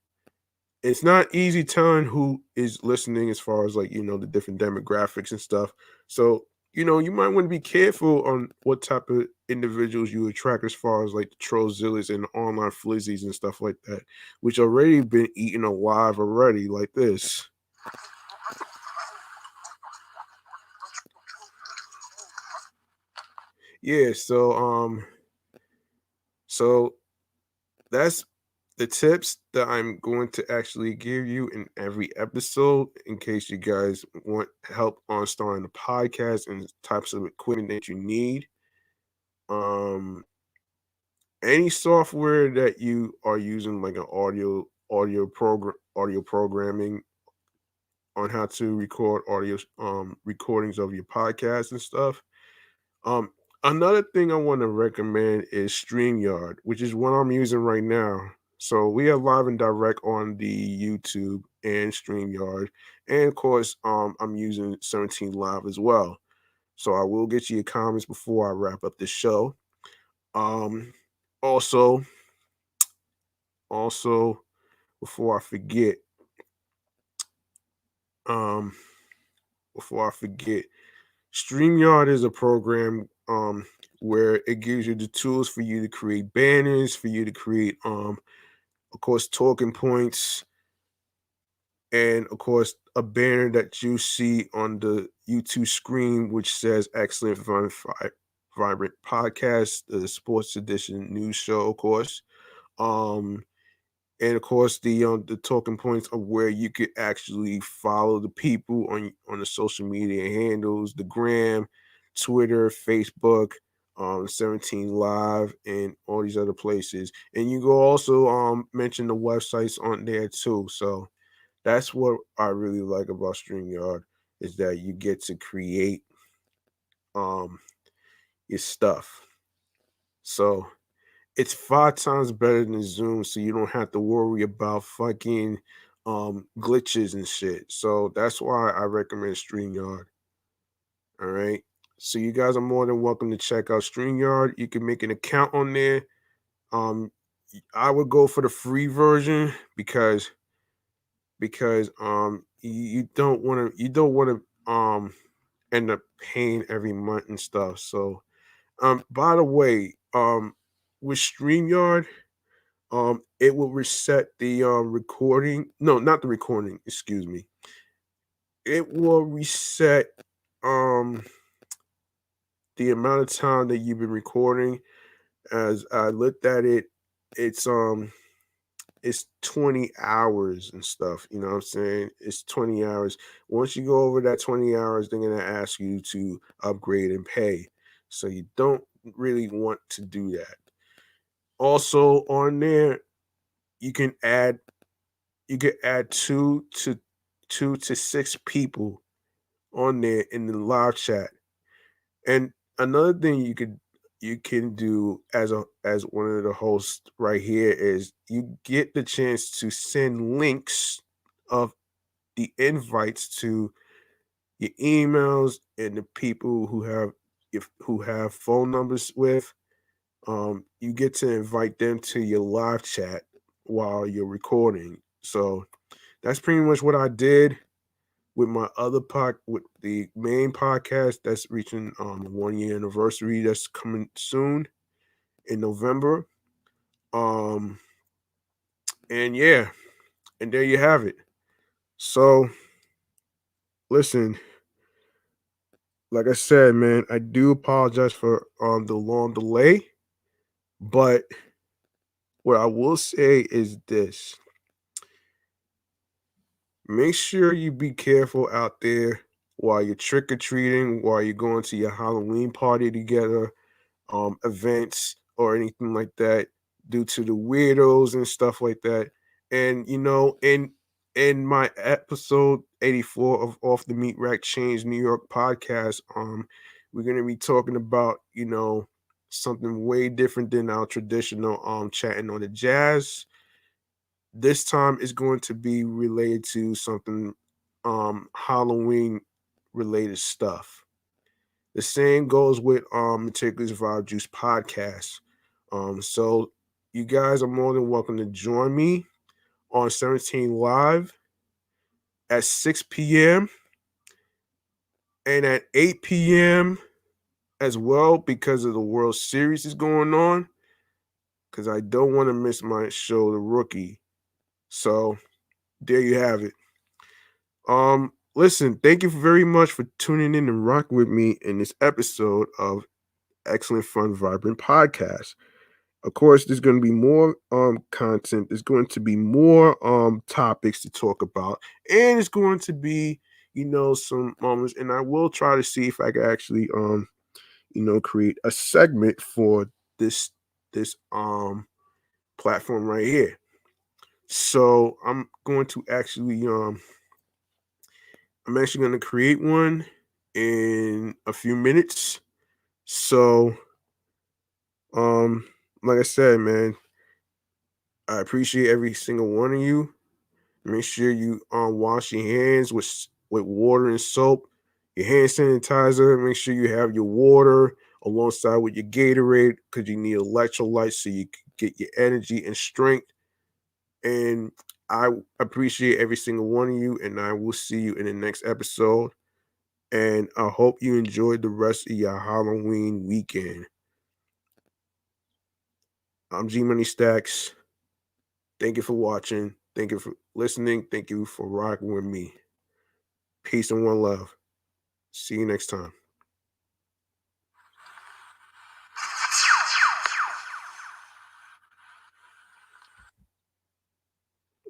It's not easy telling who is listening as far as like the different demographics and stuff. So you might want to be careful on what type of individuals you attract as far as like the trollzillas and the online flizzies and stuff like that, which already been eaten alive already, like this. Yeah, so that's the tips that I'm going to actually give you in every episode in case you guys want help on starting a podcast and the types of equipment that you need. Um, any software that you are using, like an audio programming on how to record audio recordings of your podcast and stuff. Um, Another thing I want to recommend is StreamYard, which is what I'm using right now. So we are live and direct on the YouTube and StreamYard. And of course, I'm using 17 Live as well. So I will get you your comments before I wrap up the show. Um, also, also before I forget, um, before I forget, StreamYard is a program where it gives you the tools for you to create banners, for you to create of course talking points, and of course a banner that you see on the YouTube screen which says excellent vibrant podcast, the sports edition news show, of course. Um and of course the talking points of where you could actually follow the people on the social media handles, the gram, Twitter, Facebook, 17 Live, and all these other places. And you go also mention the websites on there too. So that's what I really like about StreamYard, is that you get to create um your stuff. So it's 5 times better than Zoom, so you don't have to worry about fucking glitches and shit. So that's why I recommend StreamYard. All right. So you guys are more than welcome to check out StreamYard. You can make an account on there. Um I would go for the free version because you don't want to end up paying every month and stuff. So by the way, with StreamYard, it will reset the recording. No, not the recording, excuse me. It will reset um the amount of time that you've been recording. As I looked at it, it's it's 20 hours and stuff. You know what I'm saying? It's 20 hours. Once you go over that 20 hours, they're gonna ask you to upgrade and pay. So you don't really want to do that. Also on there, you can add two to six people on there in the live chat. And another thing you can do as one of the hosts right here is you get the chance to send links of the invites to your emails and the people who have phone numbers with. You get to invite them to your live chat while you're recording. So that's pretty much what I did with my other with the main podcast that's reaching 1 year anniversary that's coming soon in November. Um and yeah, and there you have it. So listen, like I said, man, I do apologize for the long delay, but what I will say is this. Make sure you be careful out there while you're trick or treating, while you're going to your Halloween party together, events or anything like that, due to the weirdos and stuff like that. And in my episode 84 of Off the Meat Rack Change New York podcast, we're gonna be talking about something way different than our traditional chatting on the jazz. This time is going to be related to something Halloween related stuff. The same goes with Meticulous Vibe Juice podcast. So you guys are more than welcome to join me on 17 Live at 6 p.m. and at 8 p.m. as well because of the World Series is going on. Because I don't want to miss my show, The Rookie. So there you have it. Listen, thank you very much for tuning in and rock with me in this episode of Excellent Fun Vibrant Podcast. Of course, there's going to be more content. There's going to be more topics to talk about, and it's going to be some moments. And I will try to see if I can actually create a segment for this platform right here. So I'm actually going to create one in a few minutes. So like I said, man, I appreciate every single one of you. Make sure you wash your hands with water and soap, your hand sanitizer. Make sure you have your water alongside with your Gatorade because you need electrolytes so you can get your energy and strength. And I appreciate every single one of you, and I will see you in the next episode. And I hope you enjoyed the rest of your Halloween weekend. I'm G Money Stacks. Thank you for watching. Thank you for listening. Thank you for rocking with me. Peace and one love. See you next time.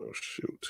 Oh, shoot.